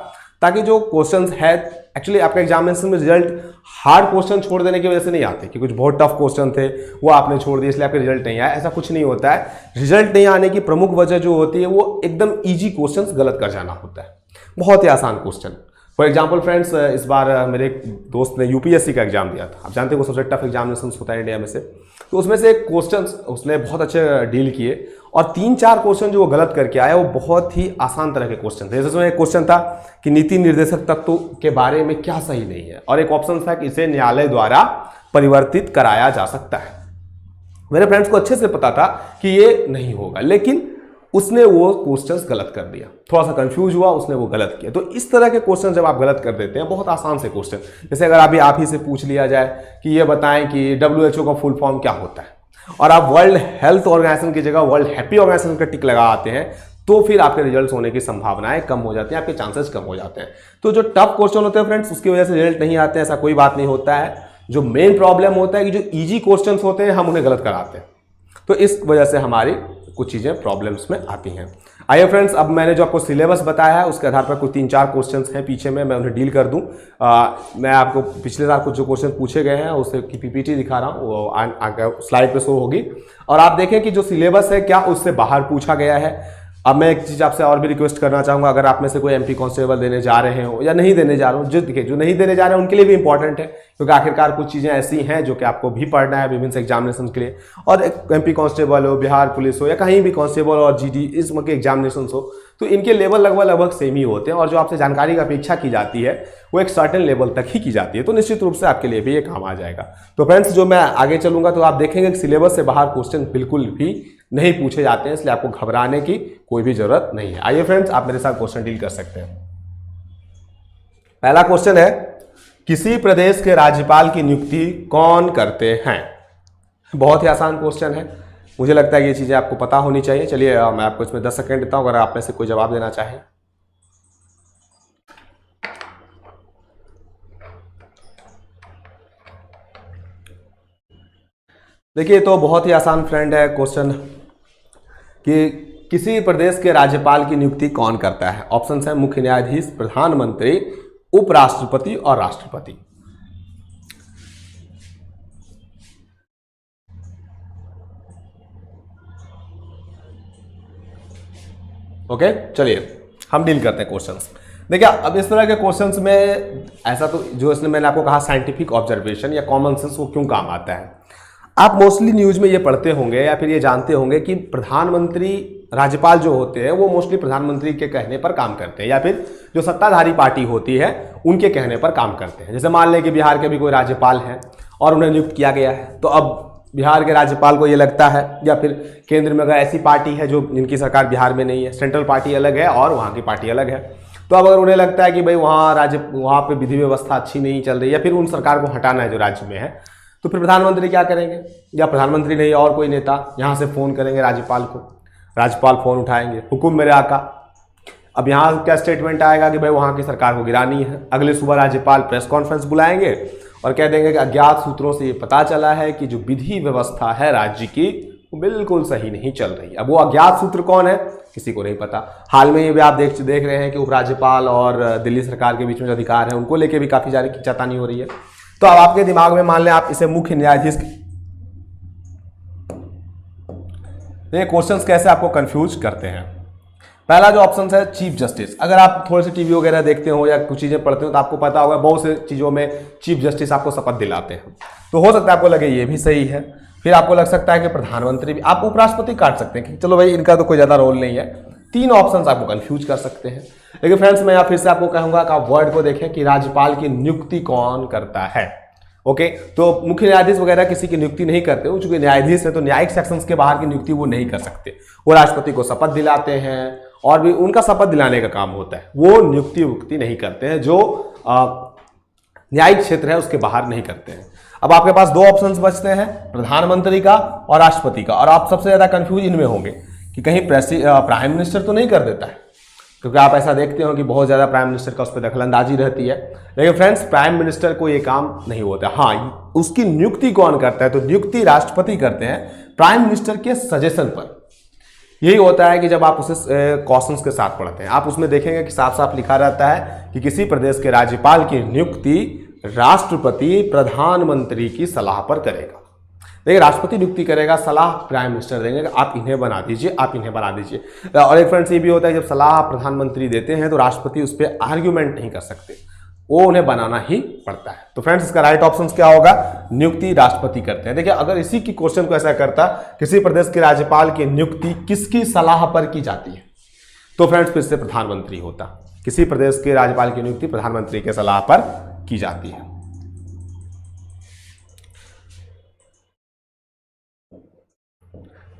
ताकि जो क्वेश्चंस है एक्चुअली आपका एग्जामिनेशन में रिजल्ट हार्ड क्वेश्चन छोड़ देने की वजह से नहीं आते कि कुछ बहुत टफ क्वेश्चन थे वो आपने छोड़ दिए इसलिए आपका रिजल्ट नहीं आया, ऐसा कुछ नहीं होता है। रिजल्ट नहीं आने की प्रमुख वजह जो होती है वो एकदम ईजी क्वेश्चन गलत कर जाना होता है, बहुत ही आसान क्वेश्चन। फॉर एग्जाम्पल फ्रेंड्स, इस बार मेरे एक दोस्त ने यूपीएससी का एग्जाम दिया था। आप जानते हैं वो सबसे टफ एग्जामिनेशन होता है इंडिया में से, तो उसमें से एक क्वेश्चन उसने बहुत अच्छे डील किए और 3-4 क्वेश्चन जो वो गलत करके आया वो बहुत ही आसान तरह के क्वेश्चन थे। जैसे एक क्वेश्चन था कि नीति निर्देशक तत्व के बारे में क्या सही नहीं है, और एक ऑप्शन था कि इसे न्यायालय द्वारा परिवर्तित कराया जा सकता है। मेरे फ्रेंड्स को अच्छे से पता था कि ये नहीं होगा, लेकिन उसने वो क्वेश्चंस गलत कर दिया, थोड़ा सा कंफ्यूज हुआ, उसने वो गलत किया। तो इस तरह के क्वेश्चन जब आप गलत कर देते हैं, बहुत आसान से क्वेश्चन, जैसे अगर अभी आप ही से पूछ लिया जाए कि ये बताएं कि WHO का फुल फॉर्म क्या होता है, और आप वर्ल्ड हेल्थ ऑर्गेनाइजेशन की जगह वर्ल्ड हैप्पी ऑर्गेनाइजेशन का टिक लगा आते हैं, तो फिर आपके रिजल्ट्स होने की संभावनाएं कम हो जाती हैं, आपके चांसेस कम हो जाते हैं। तो जो टफ क्वेश्चन होते हैं फ्रेंड्स, उसकी वजह से रिजल्ट नहीं आते हैं, ऐसा कोई बात नहीं होता है। जो मेन प्रॉब्लम होता है कि जो ईजी क्वेश्चन होते हैं हम उन्हें गलत कराते हैं, तो इस वजह से हमारी कुछ चीज़ें प्रॉब्लम्स में आती हैं। आइए फ्रेंड्स, अब मैंने जो आपको सिलेबस बताया है उसके आधार पर कुछ 3-4 क्वेश्चंस हैं पीछे में, मैं उन्हें डील कर दूं। मैं आपको पिछले साल कुछ जो क्वेश्चन पूछे गए हैं उससे की पीपीटी दिखा रहा हूं, वो आगे स्लाइड पे शो होगी, और आप देखें कि जो सिलेबस है क्या उससे बाहर पूछा गया है। अब मैं एक चीज़ आपसे और भी रिक्वेस्ट करना चाहूँगा, अगर आप में से कोई एमपी कांस्टेबल देने जा रहे हो या नहीं देने जा रहे हो, जो देखिए जो नहीं देने जा रहे हैं उनके लिए भी इंपॉर्टेंट है, क्योंकि आखिरकार कुछ चीज़ें ऐसी हैं जो कि आपको भी पढ़ना है विभिन्न एग्जामिनेशन के लिए। और एक एमपी कांस्टेबल हो, बिहार पुलिस हो, या कहीं भी कांस्टेबल और जीडी इस के एग्जामिनेशन हो, तो इनके लेवल लगभग सेम ही होते हैं, और जो आपसे जानकारी की अपेक्षा की जाती है वो एक सर्टेन लेवल तक ही की जाती है। तो निश्चित रूप से आपके लिए भी ये काम आ जाएगा। तो फ्रेंड्स, जो मैं आगे चलूंगा तो आप देखेंगे कि सिलेबस से बाहर क्वेश्चन बिल्कुल भी नहीं पूछे जाते हैं, इसलिए आपको घबराने की कोई भी जरूरत नहीं है। आइए फ्रेंड्स, आप मेरे साथ क्वेश्चन डील कर सकते हैं। पहला क्वेश्चन है, किसी प्रदेश के राज्यपाल की नियुक्ति कौन करते हैं? बहुत ही आसान क्वेश्चन है, मुझे लगता है ये चीजें आपको पता होनी चाहिए। चलिए मैं आपको इसमें 10 सेकंड देता हूं, अगर आप में से कोई जवाब देना चाहे। देखिए, तो बहुत ही आसान फ्रेंड है क्वेश्चन कि किसी प्रदेश के राज्यपाल की नियुक्ति कौन करता है। ऑप्शन है मुख्य न्यायाधीश, प्रधानमंत्री, उपराष्ट्रपति और राष्ट्रपति। ओके, चलिए हम डील करते हैं क्वेश्चंस। देखिए, अब इस तरह के क्वेश्चंस में ऐसा तो जो इसने मैंने आपको कहा साइंटिफिक ऑब्जर्वेशन या कॉमन सेंस वो क्यों काम आता है। आप मोस्टली न्यूज में ये पढ़ते होंगे या फिर ये जानते होंगे कि प्रधानमंत्री, राज्यपाल जो होते हैं वो मोस्टली प्रधानमंत्री के कहने पर काम करते हैं, या फिर जो सत्ताधारी पार्टी होती है उनके कहने पर काम करते हैं। जैसे मान लें कि बिहार के भी कोई राज्यपाल हैं और उन्हें नियुक्त किया गया है, तो अब बिहार के राज्यपाल को ये लगता है, या फिर केंद्र में अगर ऐसी पार्टी है जो जिनकी सरकार बिहार में नहीं है, सेंट्रल पार्टी अलग है और वहाँ की पार्टी अलग है, तो अब अगर उन्हें लगता है कि भाई वहाँ पे विधि व्यवस्था अच्छी नहीं चल रही, या फिर उन सरकार को हटाना है जो राज्य में है, तो फिर प्रधानमंत्री क्या करेंगे, या प्रधानमंत्री नहीं और कोई नेता यहाँ से फ़ोन करेंगे राज्यपाल को, राज्यपाल फ़ोन उठाएंगे, हुकुम मेरे आका। अब यहाँ क्या स्टेटमेंट आएगा कि भाई वहाँ की सरकार को गिरानी है। अगले सुबह राज्यपाल प्रेस कॉन्फ्रेंस बुलाएंगे और कह देंगे कि अज्ञात सूत्रों से ये पता चला है कि जो विधि व्यवस्था है राज्य की वो बिल्कुल सही नहीं चल रही। अब वो अज्ञात सूत्र कौन है, किसी को नहीं पता। हाल में ये भी आप देख रहे हैं कि उपराज्यपाल और दिल्ली सरकार के बीच में जो अधिकार है उनको लेके भी काफ़ी सारी खींचातानी हो रही है। तो अब आपके दिमाग में मान लें आप इसे मुख्य न्यायाधीश, तो ये क्वेश्चंस कैसे आपको कंफ्यूज करते हैं। पहला जो ऑप्शन है चीफ जस्टिस, अगर आप थोड़े से टीवी वगैरह देखते हो या कुछ चीज़ें पढ़ते हो तो आपको पता होगा बहुत से चीज़ों में चीफ जस्टिस आपको शपथ दिलाते हैं। तो हो सकता है आपको लगे ये भी सही है। फिर आपको लग सकता है कि प्रधानमंत्री भी, आप उपराष्ट्रपति काट सकते हैं कि चलो भाई इनका तो कोई ज़्यादा रोल नहीं है। तीन ऑप्शन आपको कंफ्यूज कर सकते हैं। लेकिन फ्रेंड्स मैं फिर से आपको कहूँगा कि आप वर्ड को देखें कि राज्यपाल की नियुक्ति कौन करता है। ओके, तो मुख्य न्यायाधीश वगैरह किसी की नियुक्ति नहीं करते, वो चूंकि न्यायाधीश है तो न्यायिक सेक्शंस के बाहर की नियुक्ति वो नहीं कर सकते। वो राष्ट्रपति को शपथ दिलाते हैं और भी उनका शपथ दिलाने का काम होता है, वो नियुक्ति वुक्ति नहीं करते हैं, जो न्यायिक क्षेत्र है उसके बाहर नहीं करते हैं। अब आपके पास दो ऑप्शंस बचते हैं, प्रधानमंत्री का और राष्ट्रपति का, और आप सबसे ज्यादा कंफ्यूज इनमें होंगे कि कहीं प्राइम मिनिस्टर तो नहीं कर देता है, क्योंकि आप ऐसा देखते हो कि बहुत ज़्यादा प्राइम मिनिस्टर का उस पर दखलंदाजी रहती है। लेकिन फ्रेंड्स प्राइम मिनिस्टर को ये काम नहीं होता। हाँ, उसकी नियुक्ति कौन करता है, तो नियुक्ति राष्ट्रपति करते हैं प्राइम मिनिस्टर के सजेशन पर। यही होता है कि जब आप उसे क्वेश्चंस के साथ पढ़ते हैं, आप उसमें देखेंगे कि साफ साफ लिखा रहता है कि किसी प्रदेश के राज्यपाल की नियुक्ति राष्ट्रपति प्रधानमंत्री की सलाह पर करेगा। देखिए, राष्ट्रपति नियुक्ति करेगा, सलाह प्राइम मिनिस्टर देंगे, आप इन्हें बना दीजिए, आप इन्हें बना दीजिए। और एक फ्रेंड्स ये भी होता है जब सलाह प्रधानमंत्री देते हैं तो राष्ट्रपति उस पर आर्ग्यूमेंट नहीं कर सकते, वो उन्हें बनाना ही पड़ता है। तो फ्रेंड्स इसका राइट ऑप्शन क्या होगा, नियुक्ति राष्ट्रपति करते हैं। देखिए, अगर इसी की क्वेश्चन को ऐसा करता किसी प्रदेश के राज्यपाल की नियुक्ति किसकी सलाह पर की जाती है, तो फ्रेंड्स फिर से प्रधानमंत्री होता। किसी प्रदेश के राज्यपाल की नियुक्ति प्रधानमंत्री के सलाह पर की जाती है।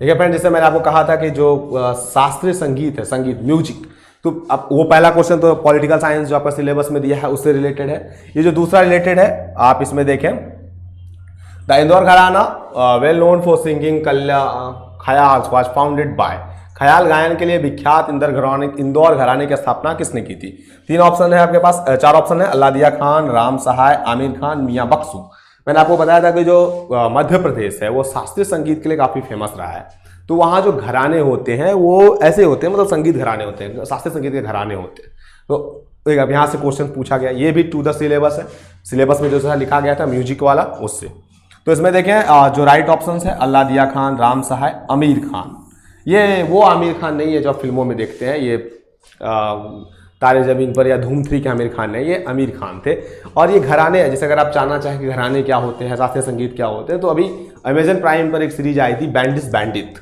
देखिए फ्रेंड, जैसे मैंने आपको कहा था कि जो शास्त्रीय संगीत है, संगीत म्यूजिक, तो अब वो पहला क्वेश्चन तो पॉलिटिकल साइंस जो आपका सिलेबस में दिया है उससे रिलेटेड है। ये जो दूसरा रिलेटेड है, आप इसमें देखें, द इंदौर घराना वेल नोन फॉर सिंगिंग ख्याल वाज फाउंडेड बाय, ख्याल गायन के लिए विख्यात इंदौर घराने की स्थापना किसने की थी। तीन ऑप्शन है आपके पास, चार ऑप्शन है, अल्लादिया खान, राम सहाय, आमिर खान, मियां बख्शू। मैंने आपको बताया था कि जो मध्य प्रदेश है वो शास्त्रीय संगीत के लिए काफ़ी फेमस रहा है। तो वहाँ जो घराने होते हैं वो ऐसे होते हैं, मतलब संगीत घराने होते हैं, शास्त्रीय संगीत के घराने होते हैं। तो एक अब यहाँ से क्वेश्चन पूछा गया, ये भी टू द सिलेबस है, सिलेबस में जो लिखा गया था म्यूजिक वाला उससे। तो इसमें देखें जो राइट ऑप्शन है अल्लादिया खान, राम सहाय, आमिर खान। ये वो आमिर खान नहीं है जो आप फिल्मों में देखते हैं, ये तारे ज़मीन पर या धूम 3 के आमिर खान है, ये आमिर खान थे। और ये घराने हैं, जैसे अगर आप जानना चाहें कि घराने क्या होते हैं, शास्त्रीय संगीत क्या होते हैं, तो अभी अमेजन प्राइम पर एक सीरीज आई थी बैंडिस बैंडिट,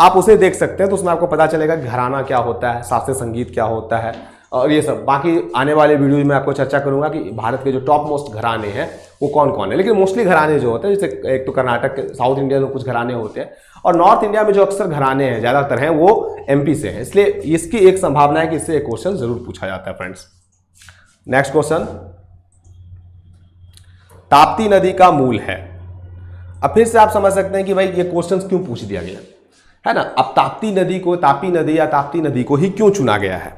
आप उसे देख सकते हैं। तो उसमें आपको पता चलेगा घराना क्या होता है, शास्त्रीय संगीत क्या होता है और ये सब। बाकी आने वाले वीडियो में आपको चर्चा करूंगा कि भारत के जो टॉप मोस्ट घराने हैं वो कौन कौन है। लेकिन मोस्टली घराने जो होते हैं, जैसे एक तो कर्नाटक, साउथ इंडिया में कुछ घराने होते हैं, और नॉर्थ इंडिया में जो अक्सर घराने हैं ज़्यादातर हैं वो एमपी से हैं। इसलिए इसकी एक संभावना है कि इससे एक क्वेश्चन जरूर पूछा जाता है फ्रेंड्स। नेक्स्ट क्वेश्चन, ताप्ती नदी का मूल है। अब फिर से आप समझ सकते हैं कि भाई ये क्वेश्चन क्यों पूछ दिया गया है ना। अब ताप्ती नदी को, तापी नदी या ताप्ती नदी को ही क्यों चुना गया है,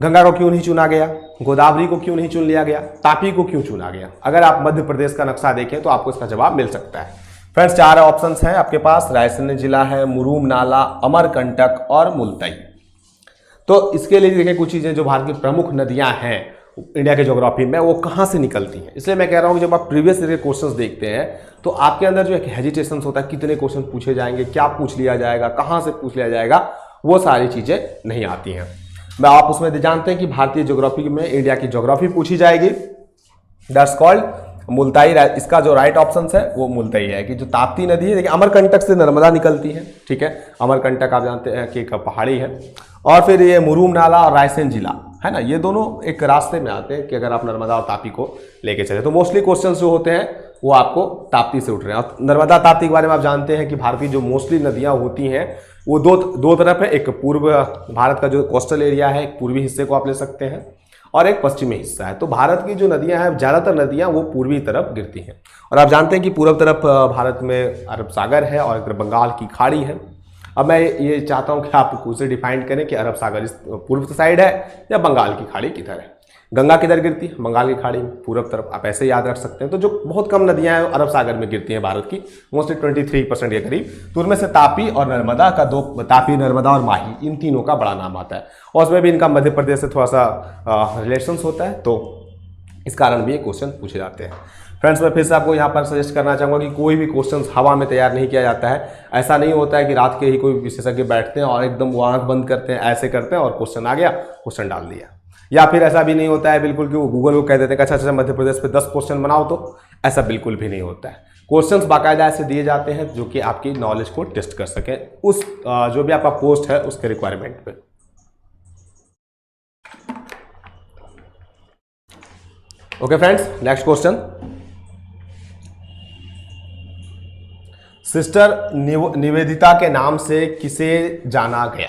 गंगा को क्यों नहीं चुना गया, गोदावरी को क्यों नहीं चुन लिया गया, तापी को क्यों चुना गया। अगर आप मध्य प्रदेश का नक्शा देखें तो आपको इसका जवाब मिल सकता है। फ्रेंड्स 4 ऑप्शंस हैं आपके पास, रायसेन जिला है, मुरूम नाला, अमरकंटक और मुल्तई। तो इसके लिए देखिए कुछ चीजें जो भारत की प्रमुख नदियां हैं इंडिया के ज्योग्राफी में वो कहाँ से निकलती हैं। इसलिए मैं कह रहा हूँ कि जब आप प्रीवियस ईयर के क्वेश्चंस देखते हैं तो आपके अंदर जो एक हेजिटेशन होता है, कितने क्वेश्चन पूछे जाएंगे, क्या पूछ लिया जाएगा, कहाँ से पूछ लिया जाएगा, वो सारी चीजें नहीं आती हैं। मैं आप उसमें जानते हैं कि भारतीय ज्योग्राफी में इंडिया की ज्योग्राफी पूछी जाएगी, दैट्स कॉल्ड मुल्ताई। इसका जो राइट ऑप्शन है वो मुल्ताई है कि जो ताप्ती नदी है, देखिए अमरकंटक से नर्मदा निकलती है, ठीक है, अमरकंटक आप जानते हैं कि एक पहाड़ी है। और फिर ये मुरूम नाला और रायसेन जिला है ना, ये दोनों एक रास्ते में आते हैं कि अगर आप नर्मदा और ताप्ती को लेके चले तो मोस्टली क्वेश्चन जो होते हैं वो आपको ताप्ती से उठ रहे हैं। और नर्मदा ताप्ती के बारे में आप जानते हैं कि भारत की जो मोस्टली नदियां होती हैं वो दो तरफ है, एक पूर्व भारत का जो कोस्टल एरिया है, एक पूर्वी हिस्से को आप ले सकते हैं, और एक पश्चिमी हिस्सा है। तो भारत की जो नदियां हैं, ज़्यादातर नदियां वो पूर्वी तरफ गिरती हैं। और आप जानते हैं कि पूर्व तरफ भारत में अरब सागर है और एक बंगाल की खाड़ी है। अब मैं ये चाहता हूं कि आप उसे डिफाइन करें कि अरब सागर इस पूर्व साइड है या बंगाल की खाड़ी किधर है, गंगा किधर गिरती है, बंगाल की खाड़ी में पूर्व तरफ, आप ऐसे याद रख सकते हैं। तो जो बहुत कम नदियां हैं अरब सागर में गिरती हैं भारत की, मोस्टली 23% के करीब। तो उनमें से तापी और नर्मदा का तापी, नर्मदा और माही, इन तीनों का बड़ा नाम आता है। और उसमें भी इनका मध्य प्रदेश से थोड़ा सा रिलेशंस होता है, तो इस कारण भी ये क्वेश्चन पूछे जाते हैं। फ्रेंड्स मैं फिर से आपको यहाँ पर सजेस्ट करना चाहूँगा कि कोई भी क्वेश्चन हवा में तैयार नहीं किया जाता है। ऐसा नहीं होता है कि रात के ही कोई विशेषज्ञ बैठते हैं और एकदम वो आँख बंद करते हैं, ऐसे करते हैं और क्वेश्चन आ गया, क्वेश्चन डाल दिया। या फिर ऐसा भी नहीं होता है बिल्कुल कि वो गूगल को कह देते हैं अच्छा मध्य प्रदेश पे 10 क्वेश्चन बनाओ, तो ऐसा बिल्कुल भी नहीं होता है। क्वेश्चंस बाकायदा ऐसे दिए जाते हैं जो कि आपकी नॉलेज को टेस्ट कर सकें उस जो भी आपका पोस्ट है उसके रिक्वायरमेंट पे। Okay friends, next question. Sister Nivedita के नाम से किसे जाना गया?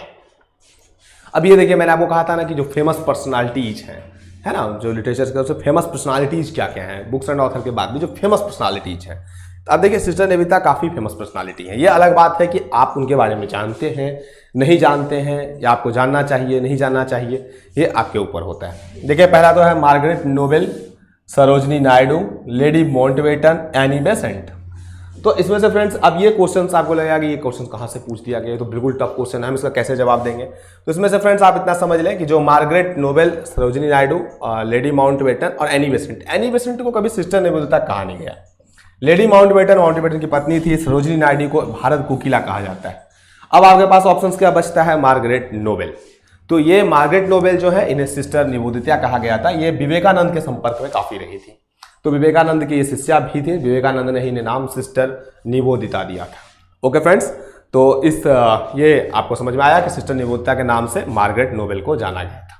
अब ये देखिए, मैंने आपको कहा था ना कि जो फेमस पर्सनालिटीज हैं, है ना, जो लिटरेचर के उससे फेमस पर्सनालिटीज क्या क्या हैं, बुक्स एंड ऑथर के बाद भी जो फेमस पर्सनालिटीज हैं। अब देखिए, सिस्टर निवेदिता काफ़ी फेमस पर्सनालिटी है। ये अलग बात है कि आप उनके बारे में जानते हैं, नहीं जानते हैं, या आपको जानना चाहिए, नहीं जानना चाहिए, ये आपके ऊपर होता है। देखिए, पहला तो है Margaret Nobel, Sarojini Naidu, lady Mountbatten, Annie Besant. तो इसमें से फ्रेंड्स अब ये क्वेश्चन आपको लगेगा कि ये क्वेश्चन कहाँ से पूछ दिया गया, तो बिल्कुल टफ क्वेश्चन है, हम इसका कैसे जवाब देंगे। तो इसमें से फ्रेंड्स आप इतना समझ लें कि जो Margaret Nobel, Sarojini Naidu, lady Mountbatten और एनी बेसेंट को कभी सिस्टर निवेदिता कहा नहीं गया। लेडी माउंटबेटन की पत्नी थी। सरोजनी नायडू को भारत कोकिला कहा जाता है। अब आपके पास ऑप्शंस क्या बचता है? Margaret Nobel. तो ये मार्गरेट नोबेल जो है इन्हें सिस्टर निवेदिता कहा गया था। ये विवेकानंद के संपर्क में काफी रही थी, तो विवेकानंद की ये शिष्या भी थी। विवेकानंद ने इन्हें नाम सिस्टर निवेदिता दिया था। ओके फ्रेंड्स, तो इस ये आपको समझ में आया कि सिस्टर निवेदिता के नाम से मार्गरेट नोबेल को जाना गया था।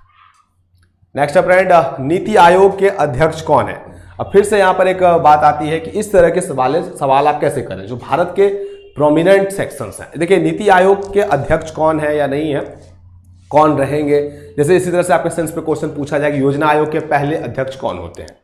नेक्स्ट फ्रेंड, नीति आयोग के अध्यक्ष कौन है? अब फिर से यहाँ पर एक बात आती है कि इस तरह के सवाल आप कैसे करें जो भारत के प्रोमिनेंट सेक्शंस हैं। देखिए, नीति आयोग के अध्यक्ष कौन है या नहीं है, कौन रहेंगे, जैसे इसी तरह से आपके सेंस पे क्वेश्चन पूछा जाए कि योजना आयोग के पहले अध्यक्ष कौन होते हैं,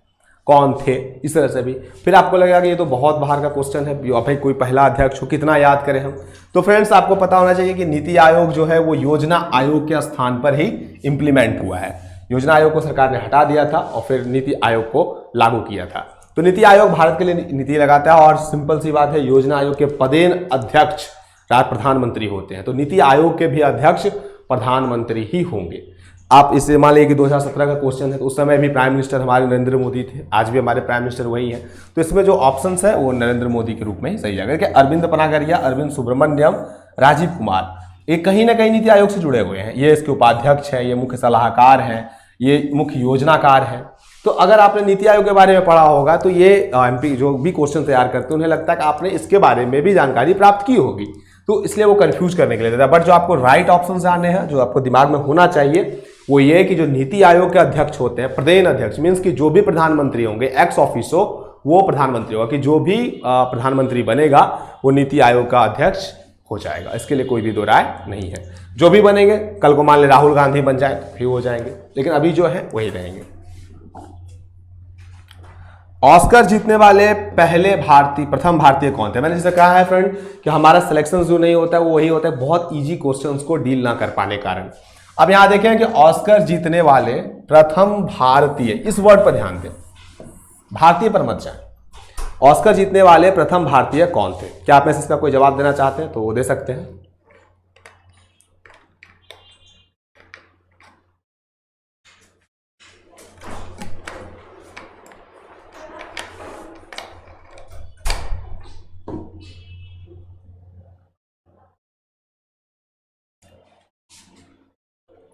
कौन थे, इस तरह से भी फिर आपको लगेगा कि ये तो बहुत बाहर का क्वेश्चन है, भाई कोई पहला अध्यक्ष हो, कितना याद करें हम। तो फ्रेंड्स आपको पता होना चाहिए कि नीति आयोग जो है वो योजना आयोग के स्थान पर ही इंप्लीमेंट हुआ है। योजना आयोग को सरकार ने हटा दिया था और फिर नीति आयोग को लागू किया था। तो नीति आयोग भारत के लिए नीति लगाता है और सिंपल सी बात है, योजना आयोग के पदेन अध्यक्ष प्रधानमंत्री होते हैं। तो नीति आयोग के भी अध्यक्ष प्रधानमंत्री ही होंगे। आप इसे मान लीजिए कि 2017 का क्वेश्चन है, तो उस समय भी प्राइम मिनिस्टर हमारे नरेंद्र मोदी थे, आज भी हमारे प्राइम मिनिस्टर वही है। तो इसमें जो ऑप्शंस है वो नरेंद्र मोदी के रूप में ही सही जाएगा कि अरविंद पनागरिया, अरविंद सुब्रमण्यम, राजीव कुमार, ये कहीं ना कहीं नीति आयोग से जुड़े हुए हैं। ये इसके उपाध्यक्ष हैं, ये मुख्य सलाहकार हैं, ये मुख्य योजनाकार हैं। तो अगर आपने नीति आयोग के बारे में पढ़ा होगा तो ये एमपी जो भी क्वेश्चन तैयार करते हैं उन्हें लगता है कि आपने इसके बारे में भी जानकारी प्राप्त की होगी, तो इसलिए वो कंफ्यूज करने के लिए देता है। बट जो आपको राइट ऑप्शन जाने हैं, जो आपको दिमाग में होना चाहिए, वो ये कि जो नीति आयोग के अध्यक्ष होते हैं, प्रदेन अध्यक्ष मीन्स कि जो भी प्रधानमंत्री होंगे एक्स ऑफिसो वो प्रधानमंत्री होगा, कि जो भी प्रधानमंत्री बनेगा वो नीति आयोग का अध्यक्ष हो जाएगा। इसके लिए कोई भी दो राय नहीं है। जो भी बनेंगे, कल को मान ले राहुल गांधी बन जाए तो फिर हो जाएंगे, लेकिन अभी जो है वही रहेंगे। ऑस्कर जीतने वाले प्रथम भारतीय कौन थे? मैंने जैसे कहा है फ्रेंड कि हमारा सिलेक्शन जो नहीं होता है वो वही होता है बहुत इजी क्वेश्चंस को डील ना कर पाने कारण। अब यहां देखें कि ऑस्कर जीतने वाले प्रथम भारतीय, इस वर्ड पर ध्यान दें, भारतीय पर मत जाए। ऑस्कर जीतने वाले प्रथम भारतीय कौन थे? क्या आप में से इसका कोई जवाब देना चाहते हैं तो वो दे सकते हैं।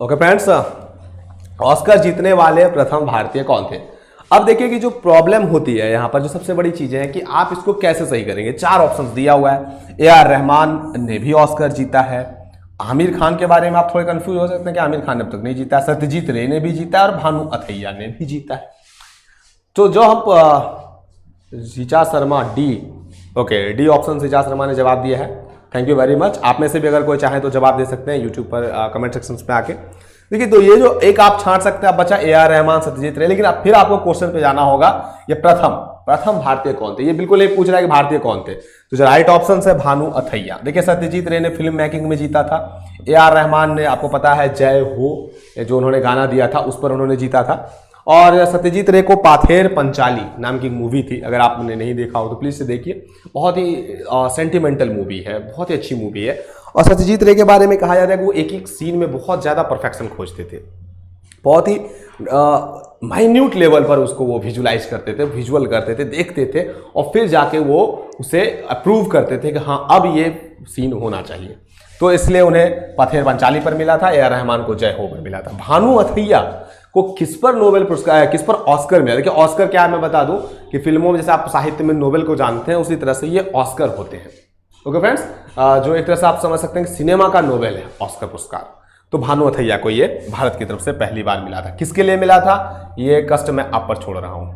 ओके फ्रेंड्स, ऑस्कर जीतने वाले प्रथम भारतीय कौन थे? अब देखिए कि जो प्रॉब्लम होती है यहाँ पर, जो सबसे बड़ी चीजें हैं कि आप इसको कैसे सही करेंगे। 4 ऑप्शंस दिया हुआ है। ए.आर. रहमान ने भी ऑस्कर जीता है। आमिर खान के बारे में आप थोड़े कंफ्यूज हो सकते हैं कि आमिर खान ने अब तक नहीं जीता। सत्यजीत रे ने भी जीता है और भानु अथैया ने भी जीता है। तो जो हम ऋचा शर्मा डी ऑप्शन ऋचा शर्मा ने जवाब दिया है। Thank you very much. आप में से भी अगर कोई चाहे तो जवाब दे सकते हैं यूट्यूब पर कमेंट सेक्शन में आके। देखिए, तो ये जो एक आप छांट सकते हैं, अब बचा ए.आर. रहमान, सत्यजीत रे, लेकिन अब फिर आपको क्वेश्चन पे जाना होगा, ये प्रथम भारतीय कौन थे। ये बिल्कुल एक पूछ रहा है कि भारतीय कौन थे, तो जो राइट ऑप्शन है भानु अथैया। देखिए, सत्यजीत रे ने फिल्म मेकिंग में जीता था। ए.आर. रहमान ने आपको पता है जय हो, जो उन्होंने गाना दिया था उस पर उन्होंने जीता था। और सत्यजीत रे को पाथेर पंचाली नाम की मूवी थी, अगर आपने नहीं देखा हो तो प्लीज से देखिए। बहुत ही सेंटिमेंटल मूवी है, बहुत ही अच्छी मूवी है। और सत्यजीत रे के बारे में कहा जाता है कि वो एक एक सीन में बहुत ज़्यादा परफेक्शन खोजते थे। बहुत ही माइन्यूट लेवल पर उसको वो विजुलाइज करते थे, विजुअल करते थे, देखते थे और फिर जाके वो उसे अप्रूव करते थे कि हाँ अब ये सीन होना चाहिए। तो इसलिए उन्हें पथेर पंचाली पर मिला था, ए आर रहमान को जय हो पर मिला था। भानु अथैया को किस पर नोबेल पुरस्कार, किस पर ऑस्कर मिला? देखिए ऑस्कर क्या है मैं बता दूं कि फिल्मों में जैसे आप साहित्य में नोबेल को जानते हैं उसी तरह से ये ऑस्कर होते हैं। ओके फ्रेंड्स, जो एक तरह से आप समझ सकते हैं कि सिनेमा का नोबेल है ऑस्कर पुरस्कार। तो भानु अथैया को ये भारत की तरफ से पहली बार मिला था। किसके लिए मिला था ये कष्ट मैं आप पर छोड़ रहा हूं।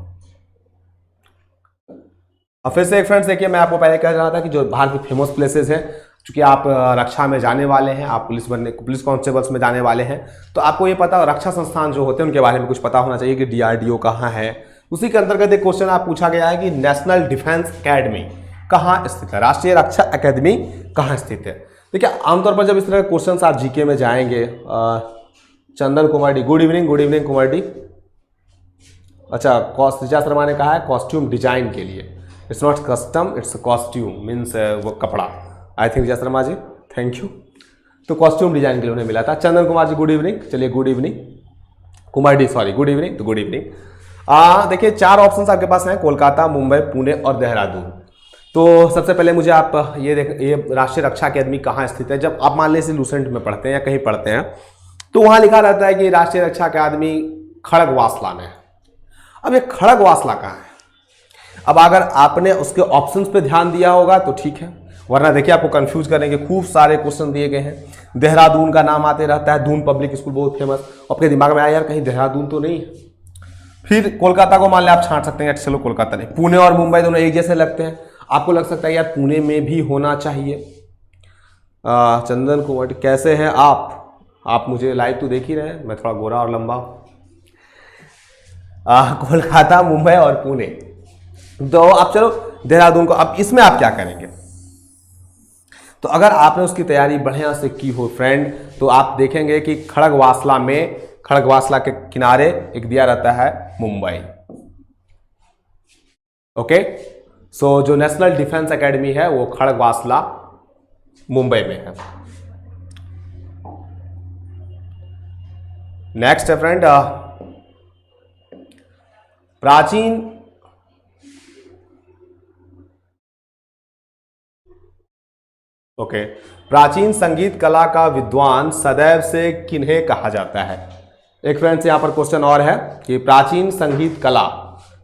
अब फिर से एक फ्रेंड्स देखिए, मैं आपको पहले कह रहा था कि जो भारत की फेमस प्लेसेस हैं, चूंकि आप रक्षा में जाने वाले हैं, आप पुलिस कांस्टेबल्स में जाने वाले हैं, तो आपको ये पता रक्षा संस्थान जो होते हैं उनके बारे में कुछ पता होना चाहिए कि डीआरडीओ कहाँ है। उसी के अंतर्गत एक क्वेश्चन आप पूछा गया है कि नेशनल डिफेंस एकेडमी कहाँ स्थित है, राष्ट्रीय रक्षा अकादमी कहाँ स्थित है। देखिए आमतौर पर जब इस तरह के क्वेश्चन आप जीके में जाएंगे, Chandan Kumar D, good evening Kumar D. अच्छा, ऋचा शर्मा ने कहा है कॉस्ट्यूम डिजाइन के लिए, it's not custom it's costume means वो कपड़ा। I think Richa Sharma ji, thank you. तो कॉस्ट्यूम डिजाइन के लिए उन्हें मिला था। चंदन कुमार जी गुड इवनिंग, चलिए good evening. Kumar D sorry good evening, तो गुड इवनिंग। देखिए 4 ऑप्शन आपके पास हैं, कोलकाता, मुंबई, पुणे और देहरादून। तो सबसे पहले मुझे आप ये राष्ट्रीय रक्षा अकादमी कहाँ स्थित है। जब आप मान लीजिए लूसेंट में पढ़ते हैं या कहीं पढ़ते हैं तो वहाँ लिखा रहता है कि राष्ट्रीय रक्षा अकादमी खड़गवासला में है। अब ये खड़गवासला कहाँ है? अब अगर आपने उसके ऑप्शंस पे ध्यान दिया होगा तो ठीक है, वरना देखिए आपको कंफ्यूज करेंगे। खूब सारे क्वेश्चन दिए गए हैं, देहरादून का नाम आते रहता है, दून पब्लिक स्कूल बहुत फेमस। आपके दिमाग में आया यार कहीं देहरादून तो नहीं है। फिर कोलकाता को मान लिया आप छांट सकते हैं, चलो कोलकाता नहीं। पुणे और मुंबई दोनों एक जैसे लगते हैं, आपको लग सकता है यार पुणे में भी होना चाहिए। चंदन कुमार कैसे हैं आप मुझे लाइव तो देख ही रहे हैं, मैं थोड़ा गोरा और लंबा। कोलकाता, मुंबई और पुणे, तो आप चलो देहरादून को। अब इसमें आप क्या करेंगे? तो अगर आपने उसकी तैयारी बढ़िया से की हो फ्रेंड, तो आप देखेंगे कि खड़गवासला के किनारे एक दिया रहता है मुंबई। ओके, सो जो नेशनल डिफेंस एकेडमी है वो खड़गवासला मुंबई में है। नेक्स्ट है फ्रेंड, प्राचीन प्राचीन संगीत कला का विद्वान सदैव से किन्हें कहा जाता है। एक फ्रेंड्स यहां पर क्वेश्चन और है कि प्राचीन संगीत कला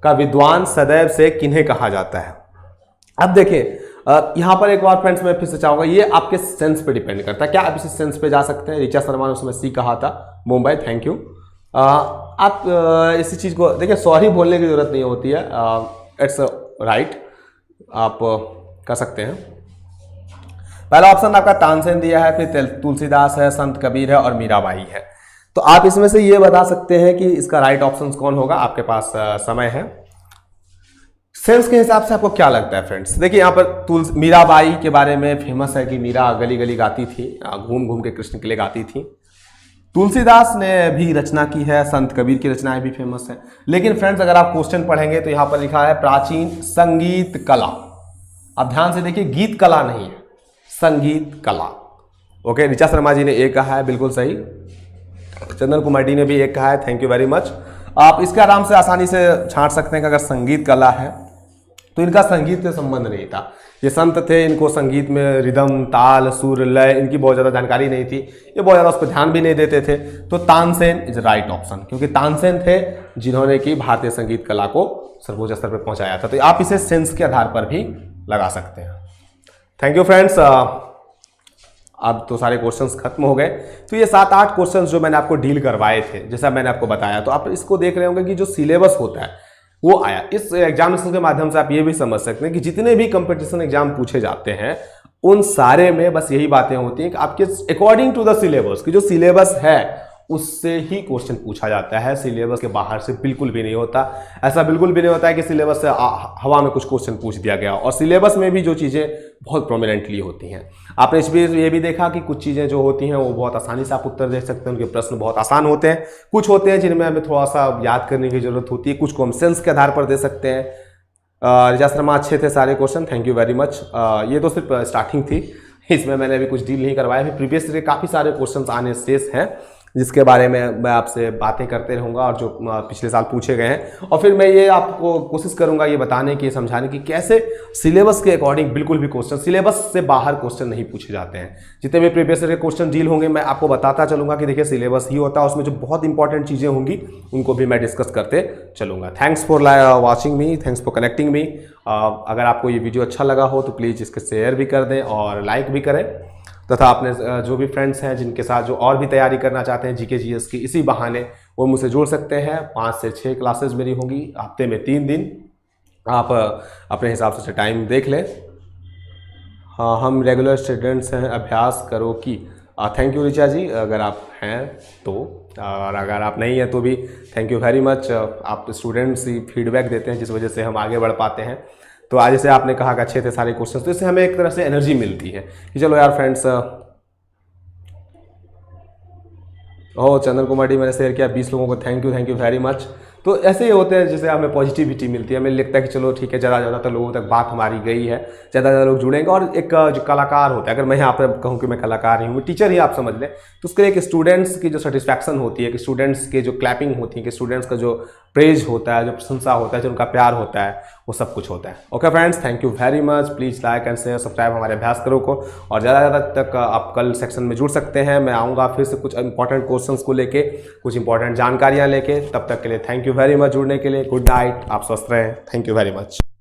का विद्वान सदैव से किन्हें कहा जाता है। अब देखिए यहां पर एक बार फ्रेंड्स मैं फिर से चाहूंगा, ये आपके सेंस पे डिपेंड करता है। क्या आप इसी सेंस पे जा सकते हैं? ऋचा शर्मा ने उसमें सी कहा था, मुंबई, थैंक यू। आप इसी चीज को देखिए, सॉरी बोलने की जरूरत नहीं होती है, इट्स राइट, आप कर सकते हैं। पहला ऑप्शन आपका तानसेन दिया है, फिर तुलसीदास है, संत कबीर है और मीराबाई है। तो आप इसमें से ये बता सकते हैं कि इसका राइट ऑप्शन कौन होगा। आपके पास समय है। सेंस के हिसाब से आपको क्या लगता है फ्रेंड्स? देखिए यहाँ पर मीराबाई के बारे में फेमस है कि मीरा गली गली गाती थी, घूम घूम के कृष्ण के लिए गाती थी। तुलसीदास ने भी रचना की है, संत कबीर की रचनाएं भी फेमस है। लेकिन फ्रेंड्स अगर आप क्वेश्चन पढ़ेंगे तो यहाँ पर लिखा है प्राचीन संगीत कला। अब ध्यान से देखिए, गीत कला नहीं है, संगीत कला। ओके, ऋचा शर्मा जी ने एक कहा है, बिल्कुल सही। चंदन कुमार डी ने भी एक कहा है, थैंक यू वेरी मच। आप इसके आराम से आसानी से छांट सकते हैं कि अगर संगीत कला है तो इनका संगीत से संबंध नहीं था। ये संत थे, इनको संगीत में रिदम, ताल, सुर, लय इनकी बहुत ज़्यादा जानकारी नहीं थी, ये बहुत ज़्यादा उस पर ध्यान भी नहीं देते थे। तो तानसेन इज राइट ऑप्शन, क्योंकि तानसेन थे जिन्होंने कि भारतीय संगीत कला को सर्वोच्च स्तर पर पहुंचाया था। तो आप इसे सेंस के आधार पर भी लगा सकते हैं। Thank you friends. अब तो सारे क्वेश्चंस खत्म हो गए। तो ये 7-8 क्वेश्चंस जो मैंने आपको डील करवाए थे, जैसा मैंने आपको बताया, तो आप इसको देख रहे होंगे कि जो सिलेबस होता है वो आया। इस एग्जामिनेशन के माध्यम से आप ये भी समझ सकते हैं कि जितने भी कंपटीशन एग्जाम पूछे जाते हैं उन सारे में बस यही बातें होती हैं कि आपके अकॉर्डिंग टू द सिलेबस, कि जो सिलेबस है उससे ही क्वेश्चन पूछा जाता है, सिलेबस के बाहर से बिल्कुल भी नहीं होता। ऐसा बिल्कुल भी नहीं होता है कि सिलेबस से हवा में कुछ क्वेश्चन पूछ दिया गया। और सिलेबस में भी जो चीज़ें बहुत प्रोमिनेंटली होती हैं, आपने इस बीच ये भी देखा कि कुछ चीज़ें जो होती हैं वो बहुत आसानी से आप उत्तर दे सकते हैं, उनके प्रश्न बहुत आसान होते हैं। कुछ होते हैं जिनमें हमें थोड़ा सा याद करने की जरूरत होती है, कुछ को हम सेंस के आधार पर दे सकते हैं। ऋचा शर्मा अच्छे थे सारे question, thank you very much. ये तो सिर्फ स्टार्टिंग थी, इसमें मैंने अभी कुछ डील नहीं करवाया, फिर प्रीवियस के काफ़ी सारे क्वेश्चन आने शेष हैं। जिसके बारे में मैं आपसे बातें करते रहूँगा और जो पिछले साल पूछे गए हैं। और फिर मैं ये आपको कोशिश करूँगा ये बताने की, समझाने की कैसे सिलेबस के अकॉर्डिंग बिल्कुल भी क्वेश्चन, सिलेबस से बाहर क्वेश्चन नहीं पूछे जाते हैं। जितने भी प्रीवियस ईयर के क्वेश्चन डील होंगे मैं आपको बताता चलूँगा कि देखिए सिलेबस ही होता है, उसमें जो बहुत इंपॉर्टेंट चीज़ें होंगी उनको भी मैं डिस्कस करते चलूँगा। Thanks for watching me, thanks for connecting me. अगर आपको ये वीडियो अच्छा लगा हो तो प्लीज़ इसके शेयर भी कर दें और लाइक भी करें, तथा अपने जो भी फ्रेंड्स हैं जिनके साथ जो और भी तैयारी करना चाहते हैं जीके जीएस की, इसी बहाने वो मुझसे जुड़ सकते हैं। 5 से 6 क्लासेस मेरी होंगी हफ्ते में 3 दिन, आप अपने हिसाब से टाइम देख लें। हाँ, हम रेगुलर स्टूडेंट्स हैं, अभ्यास करो कि। थैंक यू ऋचा जी, अगर आप हैं तो, और अगर आप नहीं हैं तो भी थैंक यू वेरी मच। आप स्टूडेंट्स ही फीडबैक देते हैं जिस वजह से हम आगे बढ़ पाते हैं। तो आज जैसे आपने कहा कि अच्छे थे सारे क्वेश्चन, तो इससे हमें एक तरह से एनर्जी मिलती है कि चलो यार फ्रेंड्स। चंदन कुमार जी मैंने शेयर किया 20 लोगों को, थैंक यू वेरी मच। तो ऐसे ही होते हैं जिससे हमें पॉजिटिविटी मिलती है, हमें लगता है कि चलो ठीक है, ज़्यादा लोगों तक बात हमारी गई है, ज़्यादा लोग जुड़ेंगे। और एक जो कलाकार होता है, अगर मैं यहाँ पर कहूँ कि मैं कलाकार ही हूँ, टीचर ही आप समझ लें, तो उसके लिए एक स्टूडेंट्स की जो सेटिस्फैक्शन होती है, कि स्टूडेंट्स के जो क्लैपिंग होती है, कि स्टूडेंट्स का जो प्रेज होता है, जो प्रशंसा होता है, जो उनका प्यार होता है, वो सब कुछ होता है। Okay friends, thank you very much. Please like and share, subscribe हमारे अभ्यास करो को। और ज़्यादा तक आप कल सेक्शन में जुड़ सकते हैं। मैं आऊँगा फिर से कुछ इंपॉर्टेंट क्वेश्चंस को लेके, कुछ इंपॉर्टेंट जानकारियाँ लेके। तब तक के लिए थैंक यू वेरी मच जुड़ने के लिए। गुड नाइट, आप स्वस्थ रहें। Thank you very much.